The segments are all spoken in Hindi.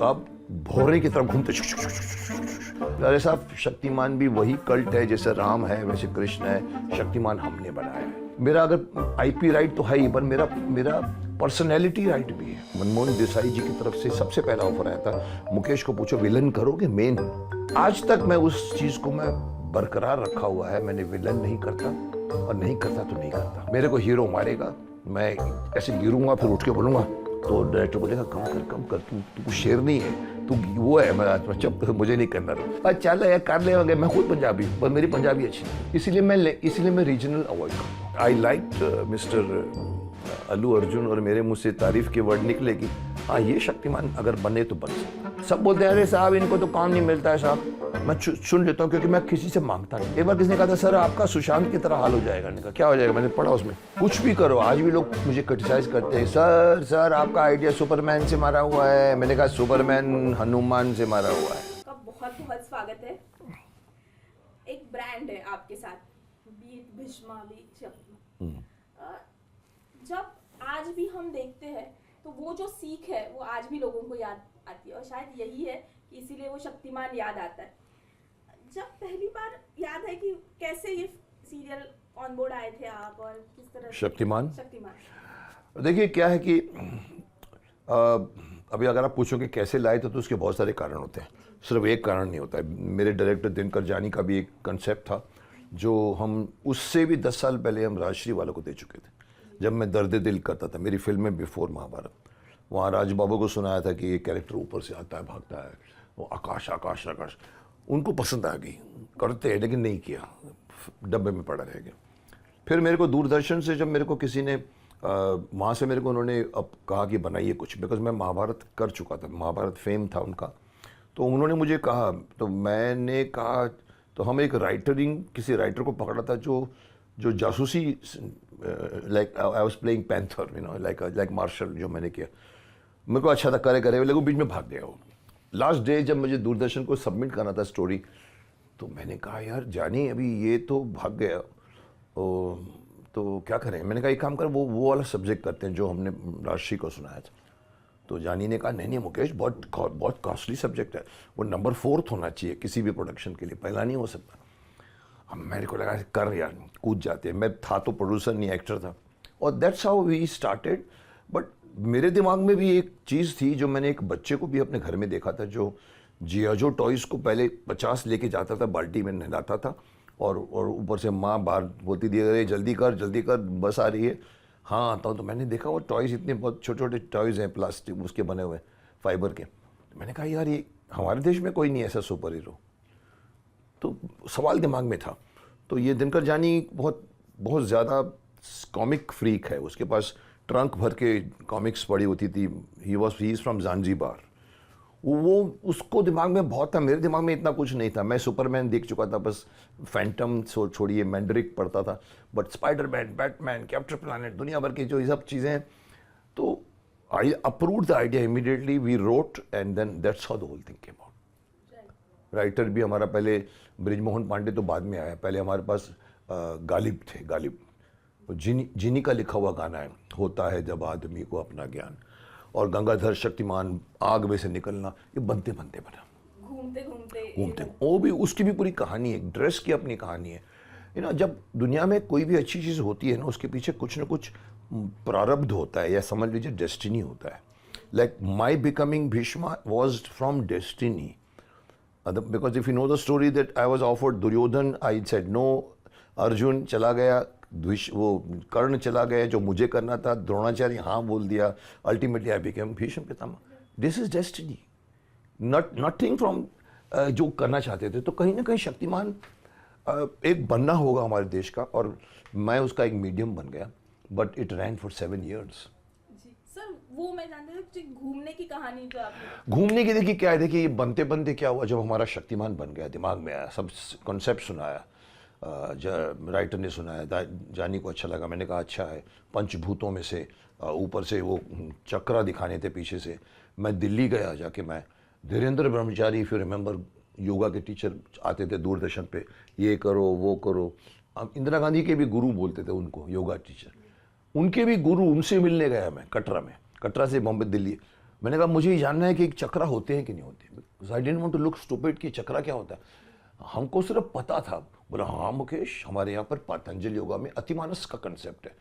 तो आप भौरे की तरफ घूमते। अरे साहब, शक्तिमान भी वही कल्ट है, जैसे राम है वैसे कृष्ण है, शक्तिमान हमने बनाया है। मेरा अगर आईपी राइट तो है ही, पर मेरा पर्सनैलिटी राइट भी है। मनमोहन देसाई जी की तरफ से सबसे पहला ऑफर आया था, मुकेश को पूछो विलन करोगे मेन। आज तक मैं उस चीज को मैं बरकरार रखा हुआ है, मैंने विलन नहीं करता और नहीं करता तो नहीं करता। मेरे को हीरो मारेगा, मैं ऐसे गिरूंगा फिर उठ के बोलूंगा, तो डायरेक्टर बोलेगा कम कर, तू शेर नहीं है, तू वो है। मैं चुप, मुझे नहीं करना। अच्छा चल यार कर ले, मैं खुद पंजाबी, पर मेरी पंजाबी अच्छी नहीं, इसलिए मैं रीजनल अवॉइड करता हूँ। I like mister Allu Arjun, और मेरे मुंह से तारीफ के वर्ड निकले कि हाँ ये शक्तिमान अगर बने तो बन सकता। सब बोलते हैं अरे साहब इनको तो काम नहीं मिलता है साहब। मैं सुन लेता हूँ क्योंकि मैं किसी से मांगता नहीं। एक बार किसी ने कहा था सर आपका सुशांत की तरह हाल हो जाएगा। मैंने कहा क्या हो जाएगा? मैंने पढ़ा उसमें कुछ भी करो। आज भी लोग मुझे क्रिटिसाइज करते हैं, सर आपका आइडिया सुपरमैन से मारा हुआ है। मैंने कहा सुपरमैन हनुमान से मारा हुआ है। बहुत बहुत स्वागत है। एक ब्रांड है आपके साथ, बीट भीष्मा भी शक्ति। जब आज भी हम देखते हैं तो वो जो सीख है वो आज भी लोगों को याद आती है, और शायद यही है कि इसीलिए वो शक्तिमान याद आता है। जब पहली बार याद है कि कैसे ये सीरियल ऑन बोर्ड आए थे आप, और किस तरह शक्तिमान देखिए क्या है कि अभी अगर आप पूछोगे कैसे लाए तो उसके बहुत सारे कारण होते हैं, सिर्फ एक कारण नहीं होता है। मेरे डायरेक्टर दिनकर जानी का भी एक कंसेप्ट था जो हम उससे भी 10 साल पहले हम राजश्री वालों को दे चुके थे। जब मैं दर्द दिल करता था, मेरी फिल्म में बिफोर महाभारत, वहाँ राजबाबू को सुनाया था कि ये कैरेक्टर ऊपर से आता है भागता है, वो आकाश आकाश आकाश। उनको पसंद आ गई, करते हैं लेकिन नहीं किया, डब्बे में पड़ा रह गया। फिर मेरे को दूरदर्शन से जब मेरे को किसी ने वहाँ से मेरे को उन्होंने अब कहा कि बनाइए कुछ, बिकॉज मैं महाभारत कर चुका था, महाभारत फेम था उनका। तो उन्होंने मुझे कहा, तो मैंने कहा तो हम एक किसी राइटर को पकड़ा था जो जासूसी, like I was playing Panther, you know, like Marshall, जो मैंने किया। मेरे को अच्छा था, करे लेकिन बीच में भाग गया वो। लास्ट डे जब मुझे दूरदर्शन को सबमिट करना था स्टोरी, तो मैंने कहा यार जानी अभी ये तो भाग गया, तो क्या करें। मैंने कहा एक काम कर, वो वाला सब्जेक्ट करते हैं जो हमने राजश्री को सुनाया था। तो जानी ने कहा नहीं मुकेश, बहुत कॉस्टली सब्जेक्ट है, वो नंबर 4 होना चाहिए किसी भी प्रोडक्शन के लिए, पहला नहीं हो सकता। अब मेरे को लगा कर यार, कूद जाते हैं। मैं था तो प्रोड्यूसर नहीं, एक्टर था, और that's how we started. But मेरे दिमाग में भी एक चीज़ थी जो मैंने एक बच्चे को भी अपने घर में देखा था, जो जियाजो टॉयज़ को पहले 50 लेके जाता था, बाल्टी में नहलाता था, और ऊपर से माँ बाहर बोलती थी अरे जल्दी कर बस आ रही है। हाँ आता हूँ। तो मैंने देखा वो टॉयज़ इतने बहुत छोटे छोटे टॉयज़ हैं, प्लास्टिक उसके बने हुए, फाइबर के। मैंने कहा यार ये हमारे देश में कोई नहीं ऐसा सुपर हीरो। तो सवाल दिमाग में था। तो ये दिनकर जानी बहुत ज़्यादा कॉमिक फ्रीक है, उसके पास ट्रंक भर के कॉमिक्स पड़ी होती थी। He is from Zanzibar. वो उसको दिमाग में बहुत था, मेरे दिमाग में इतना कुछ नहीं था। मैं सुपरमैन देख चुका था, बस फैंटम छोड़िए, मैंड्रिक पढ़ता था, but Spiderman, Batman, Captain Planet, दुनिया भर की जो ये सब चीज़ें हैं। तो I approved the idea immediately, we wrote, and then that's how the whole thing came out. Writer भी हमारा पहले ब्रिजमोहन पांडे तो बाद में आया, पहले हमारे पास गालिब थे। गालिब जिनी का लिखा हुआ गाना है, होता है जब आदमी को अपना ज्ञान, और गंगाधर शक्तिमान, आग में से निकलना, ये बनते बना, घूमते वो भी, उसकी भी पूरी कहानी है, ड्रेस की अपनी कहानी है। यू नो, जब दुनिया में कोई भी अच्छी चीज़ होती है ना, उसके पीछे कुछ ना कुछ प्रारब्ध होता है, या समझ लीजिए डेस्टिनी होता है। Like my becoming Bhishma was from destiny, because if you know the story that I was offered Duryodhan, I said no, Arjun चला गया, वो कर्ण चला गया जो मुझे करना था, द्रोणाचार्य हाँ बोल दिया, ultimately I became Bhishma Pitamah. This is destiny, nothing from जो करना चाहते थे। तो कहीं ना कहीं शक्तिमान एक बनना होगा हमारे देश का, और मैं उसका एक मीडियम बन गया, but it rain for 7 years। Sir वो मैं जानते थे घूमने की कहानी जो आपने, घूमने की देखिए क्या है, देखिए ये बनते बनते क्या हुआ, जब हमारा शक्तिमान बन गया, दिमाग में आया, सब कॉन्सेप्ट सुनाया, राइटर ने सुनाया, जानी को अच्छा लगा। मैंने कहा अच्छा है, पंचभूतों में से ऊपर से वो चक्रा दिखाने थे पीछे से। मैं दिल्ली गया, जाके मैं धीरेन्द्र ब्रह्मचारी, इफ यू रिमेंबर, योगा के टीचर आते थे दूरदर्शन पे, ये करो वो करो। इंदिरा गांधी के भी गुरु बोलते थे उनको, योगा टीचर, उनके भी गुरु, उनसे मिलने गया मैं कटरा में, कटरा से बॉम्बे दिल्ली। मैंने कहा मुझे ये जानना है कि चक्रा होते हैं कि नहीं होते, because I don't want to look stupid कि चक्रा क्या होता है। हमको सिर्फ पता था। बोला हाँ मुकेश, हमारे यहाँ पर पतंजलि योगा में अतिमानस का कंसेप्ट है।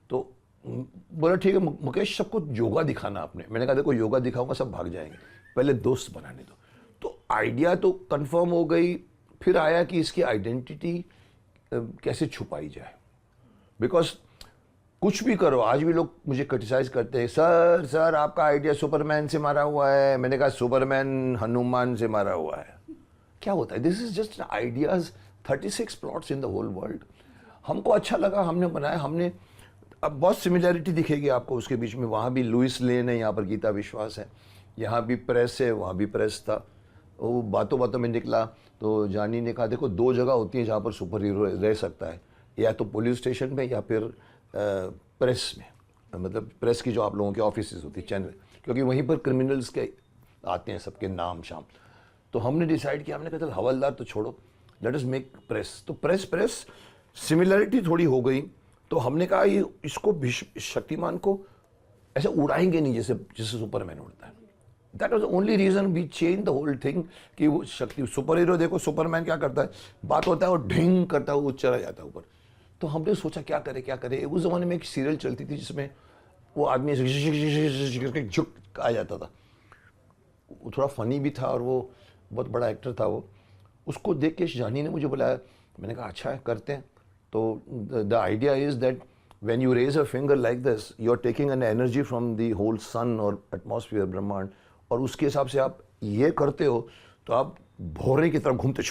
तो बोला ठीक है मुकेश, सबको योगा दिखाना आपने। मैंने कहा देखो योगा दिखाऊंगा सब भाग जाएंगे, पहले दोस्त बनाने दो। तो आइडिया तो कंफर्म हो गई। फिर आया कि इसकी आइडेंटिटी कैसे छुपाई जाए, बिकॉज कुछ भी करो। आज भी लोग मुझे क्रिटिसाइज करते हैं, सर आपका आइडिया सुपरमैन से मारा हुआ है। मैंने कहा सुपरमैन हनुमान से मारा हुआ है, क्या होता है? This is just ideas, 36 plots in the whole world. हमको अच्छा लगा, हमने बनाया। हमने अब बहुत सिमिलैरिटी दिखेगी आपको उसके बीच में। वहाँ भी लुइस लेन है, यहाँ पर गीता विश्वास है, यहाँ भी प्रेस है, वहाँ भी प्रेस था। वो बातों बातों में निकला तो जानी ने कहा देखो 2 जगह होती हैं जहाँ पर सुपर हीरो रह सकता है, या तो पुलिस स्टेशन में या फिर प्रेस में। मतलब प्रेस की जो आप लोगों के ऑफिसेज होती है, चैनल, क्योंकि वहीं पर क्रिमिनल्स के आते हैं सबके नाम शाम। तो हमने डिसाइड किया, हमने कहा चल हवलदार तो छोड़ो, लेट अस मेक प्रेस। तो प्रेस सिमिलरिटी थोड़ी हो गई। तो हमने कहा ये इसको शक्तिमान को ऐसे उड़ाएंगे नहीं जैसे जैसे सुपरमैन उड़ता है। That was the only reason we change the whole thing कि वो शक्ति सुपर हीरो देखो सुपरमैन क्या करता है, बात होता है वो ढिंग करता है, वो चला जाता है ऊपर। तो हमने सोचा क्या करे। उस जमाने में एक सीरियल चलती थी जिसमें वो आदमी करके झुक आ जाता था। वो थोड़ा फनी भी था और वो बहुत बड़ा एक्टर था वो। उसको देख के जानी ने मुझे बुलाया। मैंने कहा अच्छा है, करते हैं। तो the idea is that when you raise a finger like this, you're taking an energy from the whole sun और atmosphere ब्रह्मांड, और उसके हिसाब से आप ये करते हो तो आप भौरे की तरफ घूमते,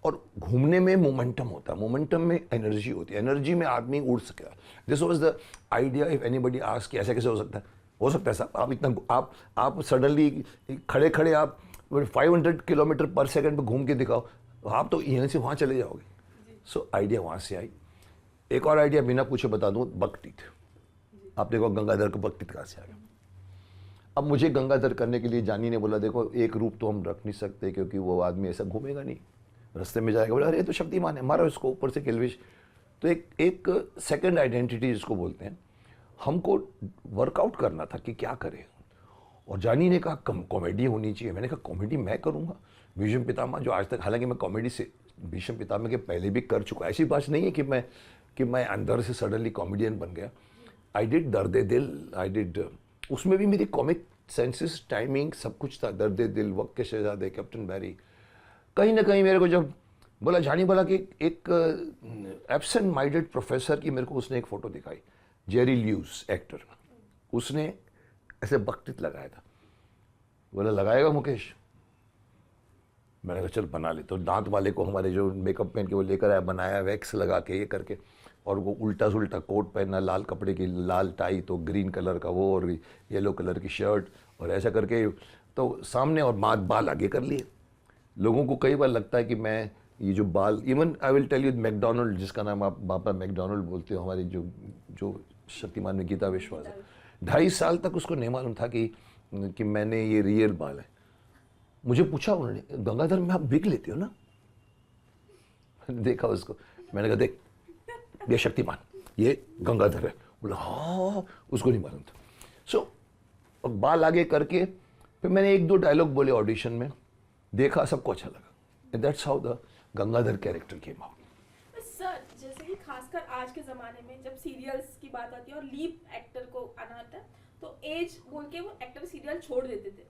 और घूमने में मोमेंटम होता है, मोमेंटम में एनर्जी होती है, एनर्जी में आदमी उड़ सकेगा। This was the idea. If anybody ask कि ऐसा कैसे हो सकता है, हो सकता है साहब। आप इतना आप सडनली खड़े खड़े आप 500 किलोमीटर पर सेकंड पे घूम के दिखाओ, आप तो यहाँ से वहाँ चले जाओगे। सो आइडिया वहाँ से आई। एक और आइडिया बिना पूछे बता दूं, बकटीत। आप देखो गंगाधर को बकटीत कहाँ से आ गया। अब मुझे गंगाधर करने के लिए जानी ने बोला देखो एक रूप तो हम रख नहीं सकते क्योंकि वो आदमी ऐसा घूमेगा नहीं, रास्ते में जाएगा। बोला अरे तो शक्तिमान है, मारो इसको ऊपर से किलविश। तो एक सेकंड आइडेंटिटी जिसको बोलते हैं, हमको वर्कआउट करना था कि क्या करें। और जानी ने कहा कॉमेडी होनी चाहिए। मैंने कहा कॉमेडी मैं करूँगा। भीष्म पितामह जो आज तक, हालांकि मैं कॉमेडी से भीष्म पितामह के पहले भी कर चुका, ऐसी बात नहीं है कि मैं अंदर से सडनली कॉमेडियन बन गया। आई डिड दर्द दिल, आई डिड, उसमें भी मेरी कॉमिक सेंसेस, टाइमिंग सब कुछ था। दर्द दिल, वक्त के शहजादे, कैप्टन बैरी। कहीं ना कहीं मेरे को जब बोला जानी बोला कि एक एब्सेंट माइंडेड प्रोफेसर की मेरे को उसने एक फ़ोटो दिखाई, जेरी ल्यूस एक्टर, उसने ऐसे बकटित लगाया था। बोला लगाएगा मुकेश? मैंने कहा चल बना ले। तो दांत वाले को हमारे जो मेकअप पहन के वो लेकर आया, बनाया, वैक्स लगा के ये करके, और वो उल्टा सुल्टा कोट पहना, लाल कपड़े की लाल टाई, तो ग्रीन कलर का वो, और येलो कलर की शर्ट, और ऐसा करके तो सामने, और बाल आगे कर लिए। लोगों को कई बार लगता है कि मैं ये जो बाल, even I will tell you McDonald, जिसका नाम आप बापा मैकडोनल्ड बोलते हो, हमारी जो शक्तिमान में गीता विश्वास है, 2.5 साल तक उसको नहीं मालूम था कि मैंने ये रियल बाल है। मुझे पूछा उन्होंने, गंगाधर में आप बिक लेते हो ना? देखा उसको, मैंने कहा देख ये शक्तिमान, ये गंगाधर है। बोला हाँ, उसको नहीं मालूम था। सो बाल आगे करके फिर मैंने 1-2 डायलॉग बोले ऑडिशन में, देखा, सबको अच्छा लगा। That's how the Gangadhar character came out. Sir जैसे कि खासकर आज के ज़माने में जब सीरियल्स की बात आती है और लीड एक्टर को आना आता है तो एज बोल के वो एक्टर सीरियल छोड़ देते थे,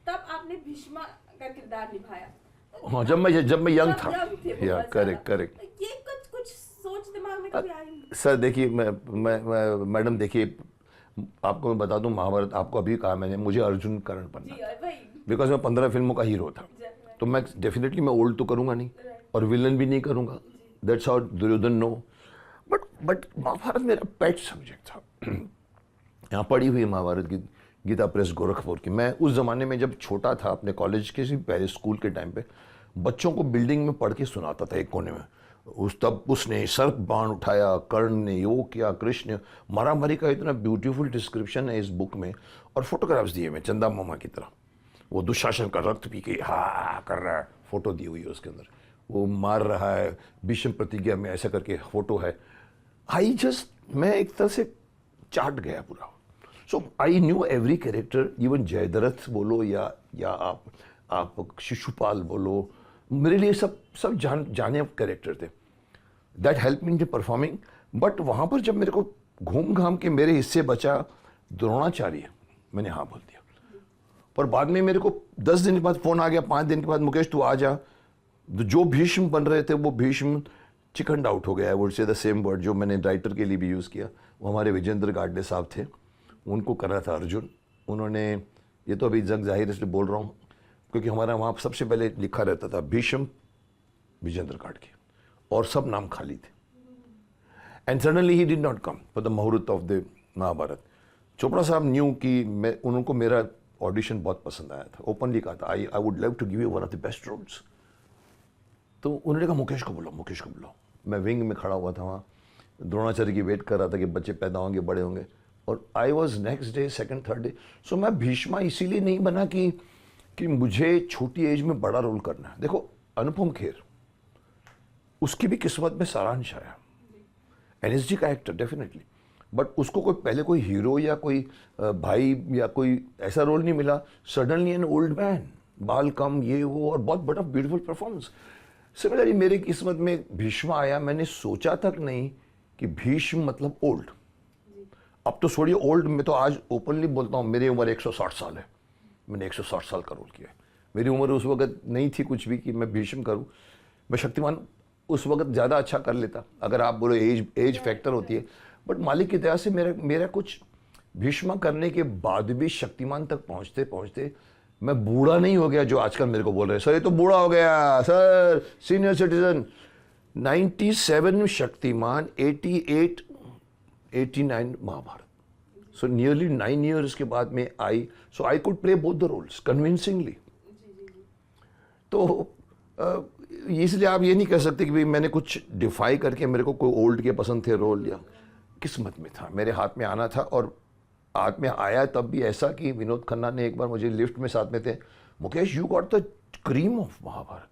तब आपने भीष्मा का किरदार निभाया। हाँ, जब मैं यंग था। या करेक्ट। ये कुछ सोच दिमाग में कभी आई नहीं? सर देखिए, मैं मैडम देखिए, आपको मैं बता दूं, महाभारत आपको अभी कहा मैंने, मुझे अर्जुन कर्ण बनना, बिकॉज मैं 15 फिल्मों का हीरो था। तो मैं डेफिनेटली मैं ओल्ड तो करूंगा नहीं और विलन भी नहीं करूंगा। That's how Duryodhan no. But Mahabharat मेरा पेट सब्जेक्ट था। यहाँ पढ़ी हुई महाभारत की, गीता प्रेस गोरखपुर की। मैं उस ज़माने में जब छोटा था, अपने कॉलेज के से पहले स्कूल के टाइम पे बच्चों को बिल्डिंग में पढ़ के सुनाता था एक कोने में। तब उसने सर्प बाण उठाया, कर्ण ने वो किया, कृष्ण ने मारामारी का इतना ब्यूटीफुल डिस्क्रिप्शन है इस बुक में, और फोटोग्राफ्स दिए मैं चंदा मामा की तरह। वो दुशासन का रक्त पी के हा कर रहा है, फोटो दी हुई है उसके अंदर, वो मार रहा है, भीष्म प्रतिज्ञा में ऐसा करके फोटो है। मैं एक तरह से चाट गया पूरा। So I knew every character, even Jayadratha बोलो या आप शिशुपाल बोलो, मेरे लिए सब जाने कैरेक्टर थे. That help me in performing. But वहाँ पर जब मेरे को घूम घाम के मेरे हिस्से बचा द्रोणाचार्य, मैंने हाँ बोल दिया. पर बाद में मेरे को 10 दिन के बाद फ़ोन आ गया, 5 दिन के बाद, मुकेश तू आ जा. जो भीष्म बन रहे थे वो भीष्म चिकन आउट हो गया है. Would say the same word जो मैंने राइटर के लिए भी यूज़ किया. वो हमारे विजेंद्र गाडे साहब थे, उनको कर रहा था अर्जुन. उन्होंने, ये तो अभी जग जाहिर इसलिए बोल रहा हूँ क्योंकि हमारा वहाँ सबसे पहले लिखा रहता था भीष्म विजेंद्र गाडगे और सब नाम खाली थे. And suddenly he did not come for the मुहूर्त ऑफ द महाभारत. चोपड़ा साहब न्यू कि मैं, उनको मेरा ऑडिशन बहुत पसंद आया था. ओपनली कहा था I would love to give you one of the best roles. तो उन्होंने कहा मुकेश को बुलाओ. मैं विंग में खड़ा हुआ था वहाँ, द्रोणाचार्य की वेट कर रहा था कि बच्चे पैदा होंगे, बड़े होंगे. और I was next day, second third day. So मैं भीष्मा इसीलिए नहीं बना कि मुझे छोटी एज में बड़ा रोल करना है. देखो अनुपम खेर, उसकी भी किस्मत में सारांश आया, NSG का एक्टर डेफिनेटली, बट उसको पहले कोई हीरो या कोई भाई या कोई ऐसा रोल नहीं मिला. सडनली एन ओल्ड मैन, बाल कम, ये वो, और बहुत बड़ा ब्यूटीफुल परफॉर्मेंस. सिमिलरली मेरी किस्मत में भीष्म आया. मैंने सोचा तक नहीं कि भीष्म मतलब ओल्ड. अब तो छोड़िए ओल्ड, मैं तो आज ओपनली बोलता हूँ मेरी उम्र 160 साल है. मैंने 160 साल का रोल किया है. मेरी उम्र उस वक्त नहीं थी कुछ भी कि मैं भीष्म करूँ. मैं शक्तिमान उस वक्त ज़्यादा अच्छा कर लेता, अगर आप बोलो एज फैक्टर होती है. बट मालिक की दया से मेरा कुछ भीष्म करने के बाद भी शक्तिमान तक पहुँचते पहुँचते मैं बूढ़ा नहीं हो गया जो आजकल मेरे को बोल रहे हैं सर ये तो बूढ़ा हो गया sir, senior citizen. 97 Shaktimaan, 88 89 Mahabharat. So nearly 9 years के बाद में I could play both the roles convincingly. तो इसलिए आप ये नहीं कह सकते कि भाई मैंने कुछ डिफाई करके, मेरे को कोई ओल्ड के पसंद थे रोल, या किस्मत में था, मेरे हाथ में आना था. और हाथ में आया तब भी ऐसा कि विनोद खन्ना ने एक बार मुझे लिफ्ट में साथ में थे, Mukesh you got the cream of Mahabharat.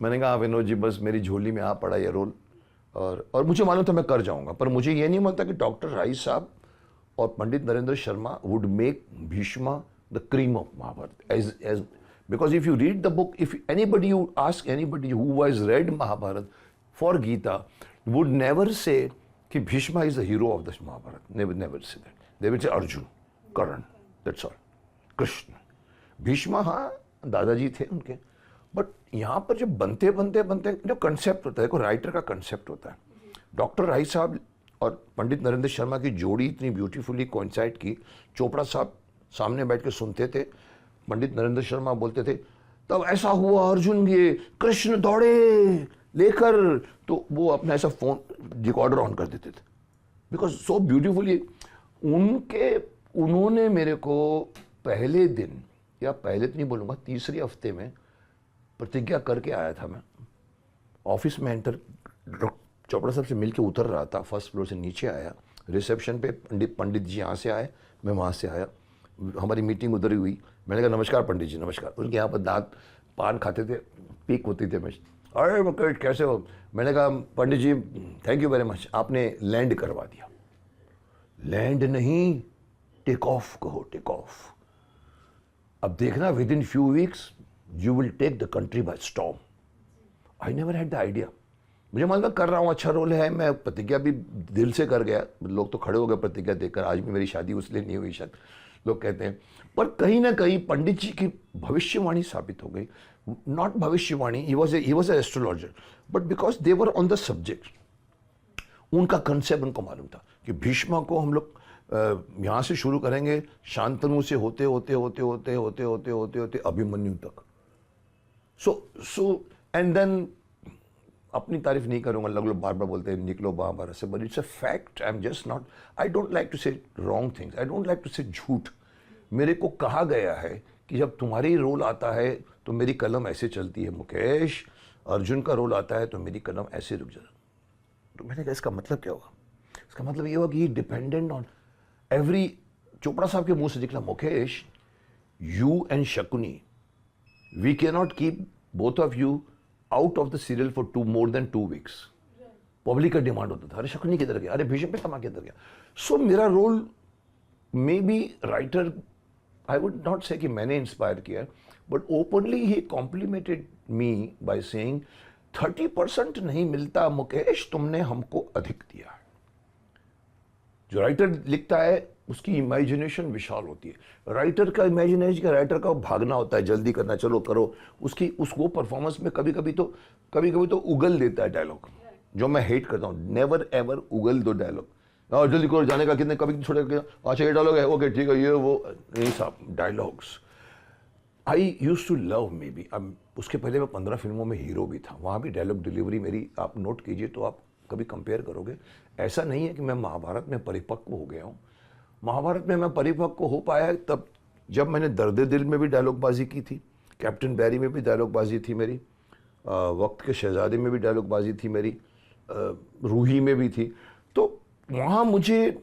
मैंने कहा विनोद जी बस मेरी झोली में आ पड़ा ये रोल, और मुझे मालूम था मैं कर जाऊंगा. पर मुझे ये नहीं मालूम था कि डॉक्टर राय साहब और Pandit Narendra Sharma would make Bhishma the cream of Mahabharat. As because if you read the book, if anybody, you ask anybody who has read Mahabharata for Gita, would never say कि Bhishma is the hero of this Mahabharata. Never say that. They will say Arjun, Karan, that's all. Krishna. Bhishma हाँ दादाजी थे उनके. बट यहाँ पर जब बनते जो कंसेप्ट होता है, कोई राइटर का कंसेप्ट होता है. डॉक्टर राय साहब और पंडित नरेंद्र शर्मा की जोड़ी इतनी ब्यूटीफुली कोइंसाइड की. चोपड़ा साहब सामने बैठ के सुनते थे, पंडित नरेंद्र शर्मा बोलते थे तब ऐसा हुआ अर्जुन, ये कृष्ण दौड़े लेकर, तो वो अपना ऐसा फोन रिकॉर्डर ऑन कर देते थे बिकॉज सो ब्यूटीफुली. उन्होंने मेरे को पहले दिन, या पहले तो नहीं बोलूँगा, तीसरे हफ्ते में प्रतिज्ञा करके आया था. मैं ऑफिस में एंटर, चोपड़ा साहब से मिलके उतर रहा था, फर्स्ट फ्लोर से नीचे आया, रिसेप्शन पे पंडित जी यहाँ से आए, मैं वहाँ से आया, हमारी मीटिंग उधर ही हुई. मैंने कहा नमस्कार पंडित जी नमस्कार. उनके यहाँ पर दांत पान खाते थे, पीक होती थे. मैं अरे मुकेश कैसे हो. मैंने कहा Pandit ji thank you very much, आपने लैंड करवा दिया. लैंड नहीं, टेक ऑफ कहो, टेक ऑफ. अब देखना within few weeks you will take the country by storm. I never had the idea. मुझे मालूम कर रहा हूँ, अच्छा रोल है, मैं प्रतिज्ञा भी दिल से कर गया. लोग तो खड़े हो गए प्रतिज्ञा देखकर. आज भी मेरी शादी उसलिए नहीं हुई शायद लोग कहते हैं, पर कहीं ना कहीं पंडित जी की भविष्यवाणी साबित हो गई. नॉट भविष्यवाणी, he was a astrologer, but because they were on the subject. उनका कंसेप्ट उनको मालूम था कि भीष्मा को हम लोग यहाँ से शुरू करेंगे, शांतनु से होते होते होते होते होते होते होते होते अभिमन्यु तक. सो एंड देन अपनी तारीफ नहीं करूँगा, लोग बार बार बोलते हैं निकलो महाभारत से, but it's a fact. I am just not, I don't like to say wrong things, I don't like to say झूठ. मेरे को कहा गया है कि जब तुम्हारी रोल आता है तो मेरी कलम ऐसे चलती है मुकेश, अर्जुन का रोल आता है तो मेरी कलम ऐसे रुक जाती. तो मैंने कहा इसका मतलब क्या होगा. इसका मतलब ये होगा कि डिपेंडेंट ऑन एवरी. चोपड़ा साहब के मुंह से निकला Mukesh you and Shakuni, we can not keep both of you out of the serial for more than 2 weeks. Public का डिमांड होता था, अरे शकुनी किधर गया, अरे भीष्म पितामह किधर गया. सो मेरा role maybe writer, I would not say कि मैंने इंस्पायर किया, बट ओपनली ही कॉम्प्लीमेंटेड मी बाय सेइंग 30% नहीं मिलता मुकेश, तुमने हमको अधिक दिया है। जो राइटर लिखता है उसकी इमेजिनेशन विशाल होती है। राइटर का इमेजिनेशन का, राइटर का भागना होता है, जल्दी करना, चलो करो, उसकी वो परफॉर्मेंस में कभी कभी तो उगल देता है डायलॉग, जो मैं हेट करता हूँ। नेवर एवर उगल दो डायलॉग, और जल्दी करो, जाने का कितने, कभी छोड़े, अच्छा ये डायलॉग है, ओके ठीक है, ये वो नहीं साहब, dialogues. I used to love maybe, उसके पहले मैं 15 फिल्मों में हीरो भी था, वहाँ भी डायलॉग डिलीवरी मेरी आप नोट कीजिए तो आप कभी कंपेयर करोगे। ऐसा नहीं है कि मैं महाभारत में परिपक्व हो गया हूँ। महाभारत में मैं परिपक्व हो पाया तब जब मैंने दर्द दिल में भी डायलॉगबाजी की थी, कैप्टन बैरी में भी डायलॉगबाजी थी मेरी, वक्त के शहजादे में भी डायलॉगबाजी थी मेरी, रूही में भी थी। तो वहाँ मुझे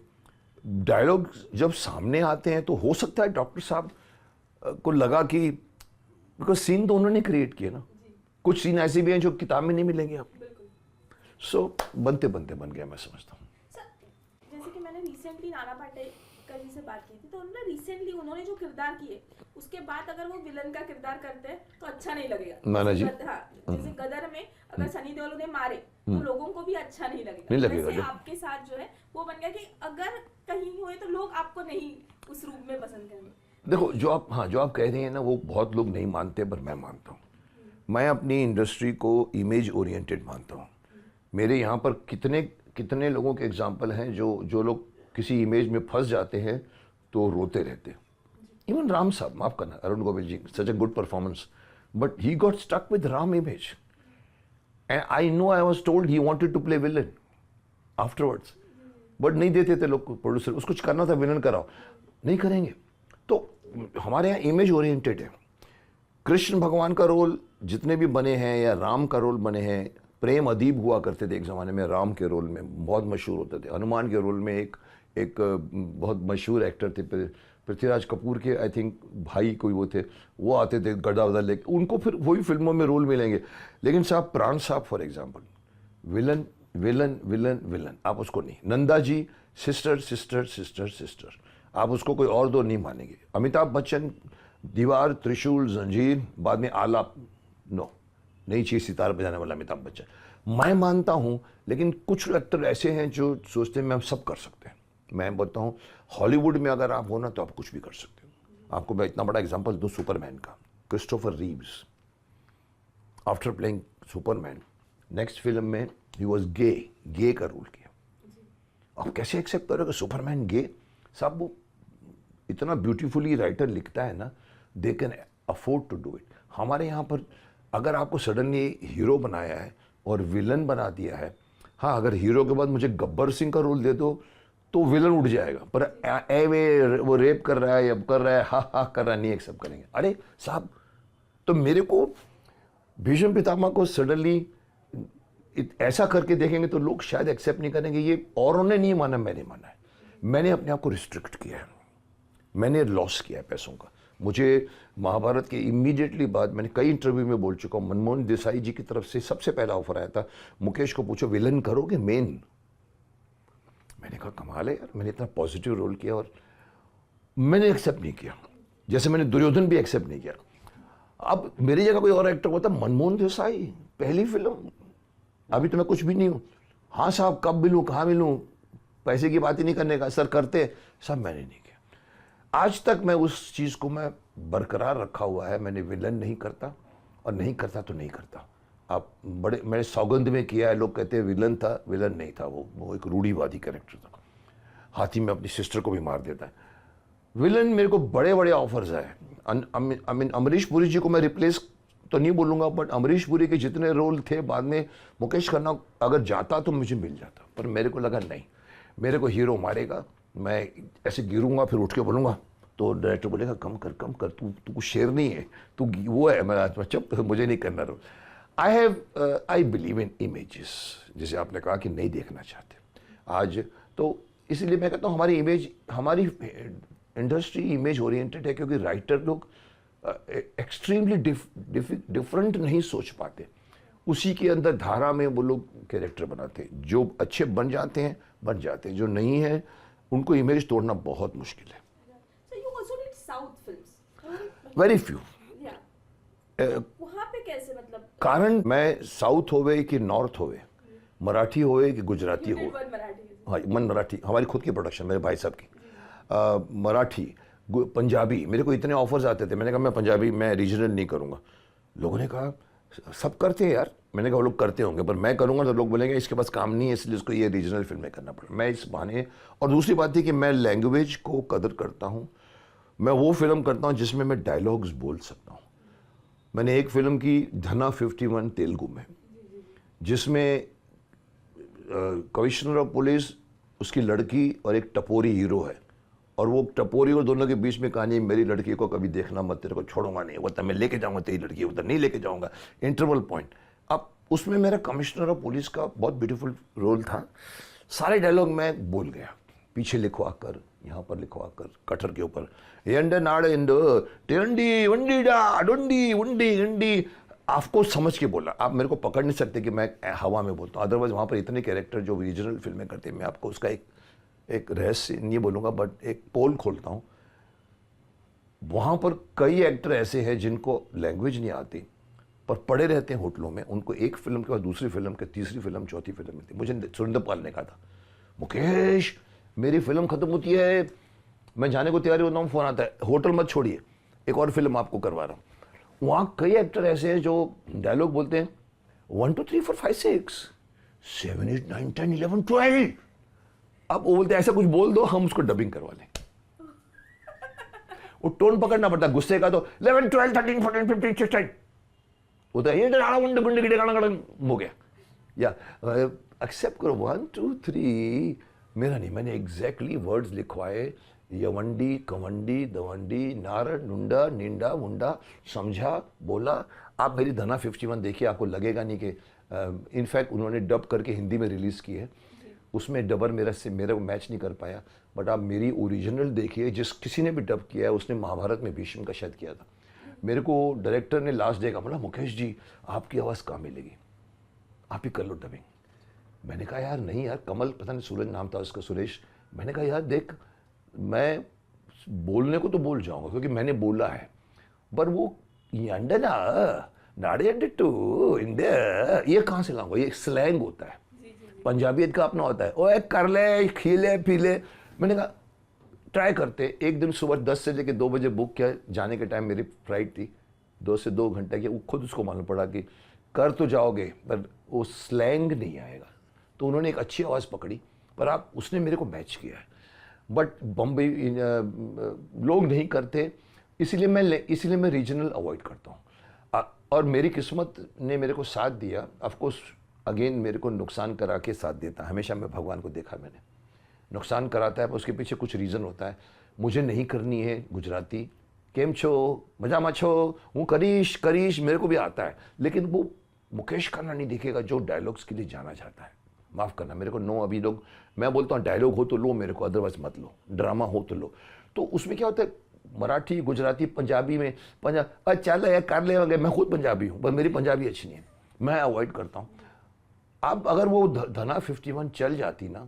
डायलॉग जब सामने आते हैं तो हो सकता है डॉक्टर साहब को लगा कि, बिकॉज सीन तो उन्होंने क्रिएट किए ना, कुछ सीन ऐसे भी हैं जो किताब में नहीं मिलेंगे आपको। सो बनते बनते बन गया, मैं समझता हूँ। जैसे कि मैंने रिसेंटली नाना पाटेकर जी से बात की थी, तो उन्होंने रिसेंटली उन्होंने जो किरदार किए उसके बाद अगर वो विलन का किरदार करते हैं तो अच्छा नहीं लगेगा। नाना जी, जैसे गदर में अगर सनी देओल उन्हें मारे तो लोगों को भी अच्छा नहीं लगेगा। नहीं लगेगा। वैसे आपके साथ जो है वो बन गया कि अगर कहीं हुए तो लोग आपको नहीं उस रूप में पसंद करेंगे। देखो, जो आप कह रही हैं ना, वो बहुत लोग नहीं मानते, पर मैं मानता हूँ। मैं अपनी इंडस्ट्री को इमेज ओरिएंटेड मानता हूँ। मेरे यहाँ पर कितने लोगों के एग्जाम्पल हैं जो लोग किसी इमेज में फंस जाते हैं तो रोते रहते हैं। इवन राम साहब, माफ करना, Arun Govil ji, such a good performance, but he got stuck with Ram image and I know, I was told he wanted to play villain afterwards, but नहीं देते थे लोग, प्रोड्यूसर, उसको कुछ करना था, विलन कराओ, नहीं करेंगे। तो हमारे यहाँ इमेज ओरिएंटेड है। कृष्ण भगवान का रोल जितने भी बने हैं या राम का रोल बने हैं, प्रेम अदीब हुआ करते थे एक ज़माने में, राम के रोल में बहुत मशहूर होते थे। हनुमान के रोल में एक बहुत मशहूर एक्टर थे, पृथ्वीराज कपूर के आई थिंक भाई कोई वो थे, वो आते थे गदा वदा लेके, उनको फिर वही फिल्मों में रोल मिलेंगे। लेकिन साहब, प्राण साहब for example, villain villain villain villain, आप उसको नहीं। Nanda ji sister sister sister sister, आप उसको कोई और दो नहीं मानेंगे। अमिताभ बच्चन दीवार, त्रिशूल, जंजीर, बाद में आलाप, नो, नहीं चाहिए सितार बजाने वाला अमिताभ बच्चन। मैं मानता हूं, लेकिन कुछ एक्टर ऐसे हैं जो सोचते हैं मैं सब कर सकते हैं। मैं बोलता हूं, हॉलीवुड में अगर आप हो ना तो आप कुछ भी कर सकते हो। आपको मैं इतना बड़ा एग्जांपल दूं सुपरमैन का, Christopher Reeves, after playing Superman, next film में ही वॉज गे का रोल किया। आप कैसे एक्सेप्ट करोगे सुपरमैन गे? साहब, वो इतना ब्यूटीफुली राइटर लिखता है ना, they can afford to do it. हमारे यहाँ पर अगर आपको सडनली हीरो बनाया है और विलन बना दिया है, हाँ, अगर हीरो के बाद मुझे गब्बर सिंह का रोल दे दो तो विलन उठ जाएगा, पर वो रेप कर रहा है या कर रहा है, हा कर रहा है, नहीं एक्सेप्ट करेंगे। अरे साहब, तो मेरे को भीष्म पितामह को सडनली ऐसा करके देखेंगे तो लोग शायद एक्सेप्ट नहीं करेंगे। ये औरों ने नहीं माना, मैंने माना है। मैंने अपने आप को रिस्ट्रिक्ट किया है, मैंने लॉस किया है पैसों का। मुझे महाभारत के इमीडिएटली बाद, मैंने कई इंटरव्यू में बोल चुका हूँ, मनमोहन देसाई जी की तरफ से सबसे पहला ऑफर आया था, मुकेश को पूछो विलन करोगे मेन? मैंने कहा कमाल है यार, मैंने इतना पॉजिटिव रोल किया और मैंने एक्सेप्ट नहीं किया। जैसे मैंने दुर्योधन भी एक्सेप्ट नहीं किया। अब मेरी जगह कोई और एक्टर होता, मनमोहन देसाई, पहली फिल्म, अभी तो मैं कुछ भी नहीं हूँ। हाँ साहब, कब मिलूँ, कहाँ मिलूँ, पैसे की बात ही नहीं करने का, सर करते साहब, मैंने नहीं किया। आज तक मैं उस चीज़ को मैं बरकरार रखा हुआ है। मैंने विलन नहीं करता, और नहीं करता तो नहीं करता। आप बड़े, मैंने सौगंध में किया है, लोग कहते हैं विलन था, विलन नहीं था, वो एक रूढ़ीवादी कैरेक्टर था। हाथी में अपनी सिस्टर को भी मार देता है। विलन मेरे को बड़े बड़े ऑफर्स आए। अमरीश पुरी जी को मैं रिप्लेस तो नहीं बोलूँगा, बट अमरीश पुरी के जितने रोल थे बाद में मुकेश खन्ना अगर जाता तो मुझे मिल जाता, पर मेरे को लगा नहीं, मेरे को हीरो मारेगा, मैं ऐसे गिरूंगा फिर उठ के बोलूँगा तो डायरेक्टर बोलेगा कम कर, तू शेर नहीं है, तू वो है। मैं चुप, मुझे नहीं करना role. I believe in images, जैसे आपने कहा कि नहीं देखना चाहते आज, तो इसलिए मैं कहता हूँ हमारी इमेज, हमारी इंडस्ट्री इमेज ओरिएंटेड है, क्योंकि राइटर लोग एक्सट्रीमली डिफरेंट नहीं सोच पाते, उसी के अंदर धारा में वो लोग कैरेक्टर बनाते हैं। जो अच्छे बन जाते हैं, जो नहीं है उनको इमेज तोड़ना बहुत मुश्किल है। Very few. या वहाँ पे कैसे मतलब कारण मैं साउथ होवे कि नॉर्थ होवे, मराठी होवे कि गुजराती you did हो, one मराठी हाँ मन मराठी हमारी खुद की प्रोडक्शन मेरे भाई साहब की, मराठी पंजाबी, मेरे को इतने ऑफर्स आते थे, मैंने कहा मैं पंजाबी मैं रीजनल नहीं करूँगा। लोगों ने कहा सब करते हैं यार, मैंने कहा वो लोग करते होंगे पर मैं करूँगा तो लोग बोलेंगे इसके पास काम नहीं है इसलिए उसको ये रीजनल फिल्में करना पड़ा। मैं इस बहाने, और दूसरी बात थी कि मैं लैंग्वेज को कदर करता हूँ, मैं वो फिल्म करता हूँ जिसमें मैं डायलॉग्स बोल सकता हूँ। मैंने एक फिल्म की धना 51 तेलुगु में, जिसमें कमिश्नर ऑफ पुलिस, उसकी लड़की और एक टपोरी हीरो है, और वो टपोरी और दोनों के बीच में कहानी मेरी लड़की को कभी देखना मत, तेरे को छोड़ूंगा नहीं, वो तो मैं लेके जाऊंगा तेरी लड़की, वो तो नहीं लेके जाऊंगा, इंटरवल पॉइंट। अब उसमें मेरा कमिश्नर ऑफ पुलिस का बहुत ब्यूटीफुल रोल था, सारे डायलॉग मैं बोल गया, पीछे लिखवा कर, यहाँ पर लिखवा कर, कटर के ऊपर एंड नाड़ एंड टेंडी वंडी डा डोंडी वंडी इंडी, आपको समझ के बोला, आप मेरे को पकड़ नहीं सकते कि मैं हवा में बोलता हूँ। अदरवाइज वहाँ पर इतने कैरेक्टर जो रीजनल फिल्में करते हैं, मैं आपको उसका एक रहस्य नहीं बोलूँगा बट एक पोल खोलता हूँ। वहाँ पर कई एक्टर ऐसे हैं जिनको लैंग्वेज नहीं आती पर पड़े रहते हैं होटलों में, उनको एक फिल्म के बाद दूसरी फिल्म के तीसरी फिल्म चौथी फिल्म मिलती। मुझे सुरेंद्र पाल ने कहा था, मुकेश मेरी फिल्म खत्म होती है, मैं जाने को तैयारी होता हूँ, फोन आता है होटल मत छोड़िए, एक और फिल्म आपको करवा रहा हूँ। वहाँ कई एक्टर ऐसे हैं जो डायलॉग बोलते हैं 1 2 3 4 5 6 7 8 9 10 11 12, अब वो बोलते हैं ऐसा कुछ बोल दो हम उसको डबिंग करवा लें। वो टोन पकड़ना पड़ता है, गुस्से का तो 11 12 13 14 15 16 होता है, ये गुंडे गुंडे गिडे गाना हो गया, या एक्सेप्ट करो 1 2 3 मेरा नहीं, मैंने एग्जैक्टली वर्ड्स लिखवाए, यवंडी कवंडी दवंडी नार नुंडा निंडा मुंडा, समझा बोला। आप मेरी धना 51 देखिए, आपको लगेगा नहीं कि इनफैक्ट उन्होंने डब करके हिंदी में रिलीज़ की है, उसमें डबर मेरे को मैच नहीं कर पाया, बट आप मेरी ओरिजिनल देखिए, जिस किसी ने भी डब किया है उसने महाभारत में भीष्म का शायद किया था। मेरे को डायरेक्टर ने लास्ट डे का बोला, मुकेश जी आपकी आवाज़ कहाँ मिलेगी, आप ही कर लो डबिंग। मैंने कहा यार नहीं यार, कमल पता नहीं सूरज नाम था उसका, सुरेश। मैंने कहा यार देख, मैं बोलने को तो बोल जाऊंगा क्योंकि मैंने बोला है, पर वो अंडना नाड़े अंडे टू इंडिया ये कहाँ से लाऊंगा, ये स्लैंग होता है, पंजाबियत का अपना होता है, ओए कर ले खीले पीले। मैंने कहा ट्राई करते। एक दिन सुबह 10 से लेकर 2 बजे बुक किया, जाने के टाइम मेरी फ्लाइट थी 2 से 2 घंटे की, वो खुद उसको मालूम पड़ा कि कर तो जाओगे पर वो स्लैंग नहीं आएगा, तो उन्होंने एक अच्छी आवाज़ पकड़ी, पर आप उसने मेरे को मैच किया है, बट बम्बई लोग नहीं करते, इसीलिए मैं रीजनल अवॉइड करता हूँ। और मेरी किस्मत ने मेरे को साथ दिया, ऑफकोर्स अगेन मेरे को नुकसान करा के साथ देता, हमेशा मैं भगवान को देखा मैंने, नुकसान कराता है पर उसके पीछे कुछ रीज़न होता है। मुझे नहीं करनी है गुजराती, केम छो मजा मचो हूँ करीश करीश मेरे को भी आता है, लेकिन वो मुकेश खन्ना नहीं दिखेगा जो डायलॉग्स के लिए जाना चाहता है। माफ़ करना मेरे को नो, अभी लोग मैं बोलता हूँ डायलॉग हो तो लो मेरे को, अदरवाइज मत लो, ड्रामा हो तो लो। तो उसमें क्या होता है, मराठी गुजराती पंजाबी में चल यार कर ले, मैं खुद पंजाबी हूँ पर मेरी पंजाबी अच्छी नहीं है, मैं अवॉइड करता हूँ। अब अगर वो धना 51 चल जाती ना,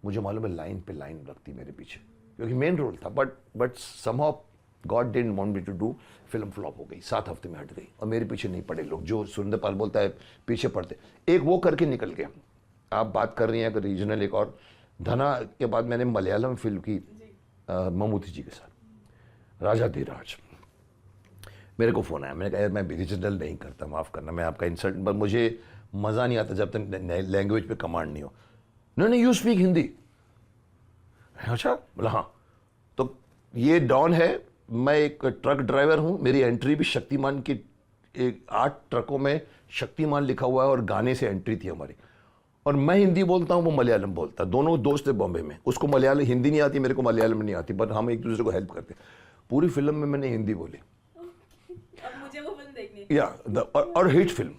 मुझे मालूम है लाइन पे लाइन लगती मेरे पीछे, क्योंकि मेन रोल था, but somehow God didn't want me to do, film flop हो गई, 7 हफ्ते में हट गई और मेरे पीछे नहीं पड़े लोग, जो सुरेंद्र पाल बोलता है पीछे पड़ते, एक वो करके निकल गया। आप बात कर रही हैं अगर रीजनल, एक और धना के बाद मैंने मलयालम फिल्म की ममूटी जी के साथ, राजा धीराज। मेरे को फ़ोन आया, मैंने कहा यार मैं रीजनल नहीं करता, माफ़ करना मैं आपका इंसल्ट, पर मुझे मज़ा नहीं आता जब तक लैंग्वेज पे कमांड नहीं हो। नहीं यू स्पीक हिंदी, अच्छा बोला हाँ, तो ये डॉन है, मैं एक ट्रक ड्राइवर हूँ, मेरी एंट्री भी शक्तिमान की, 8 ट्रकों में शक्तिमान लिखा हुआ है और गाने से एंट्री थी हमारी, और मैं हिंदी बोलता हूँ वो मलयालम बोलता, दोनों दोस्त थे बॉम्बे में, उसको मलयालम हिंदी नहीं आती, मेरे को मलयालम नहीं आती, पर हम एक दूसरे को हेल्प करते। पूरी फिल्म में मैंने हिंदी बोली। अब मुझे वो फिल्म देखनी या और हिट फिल्म,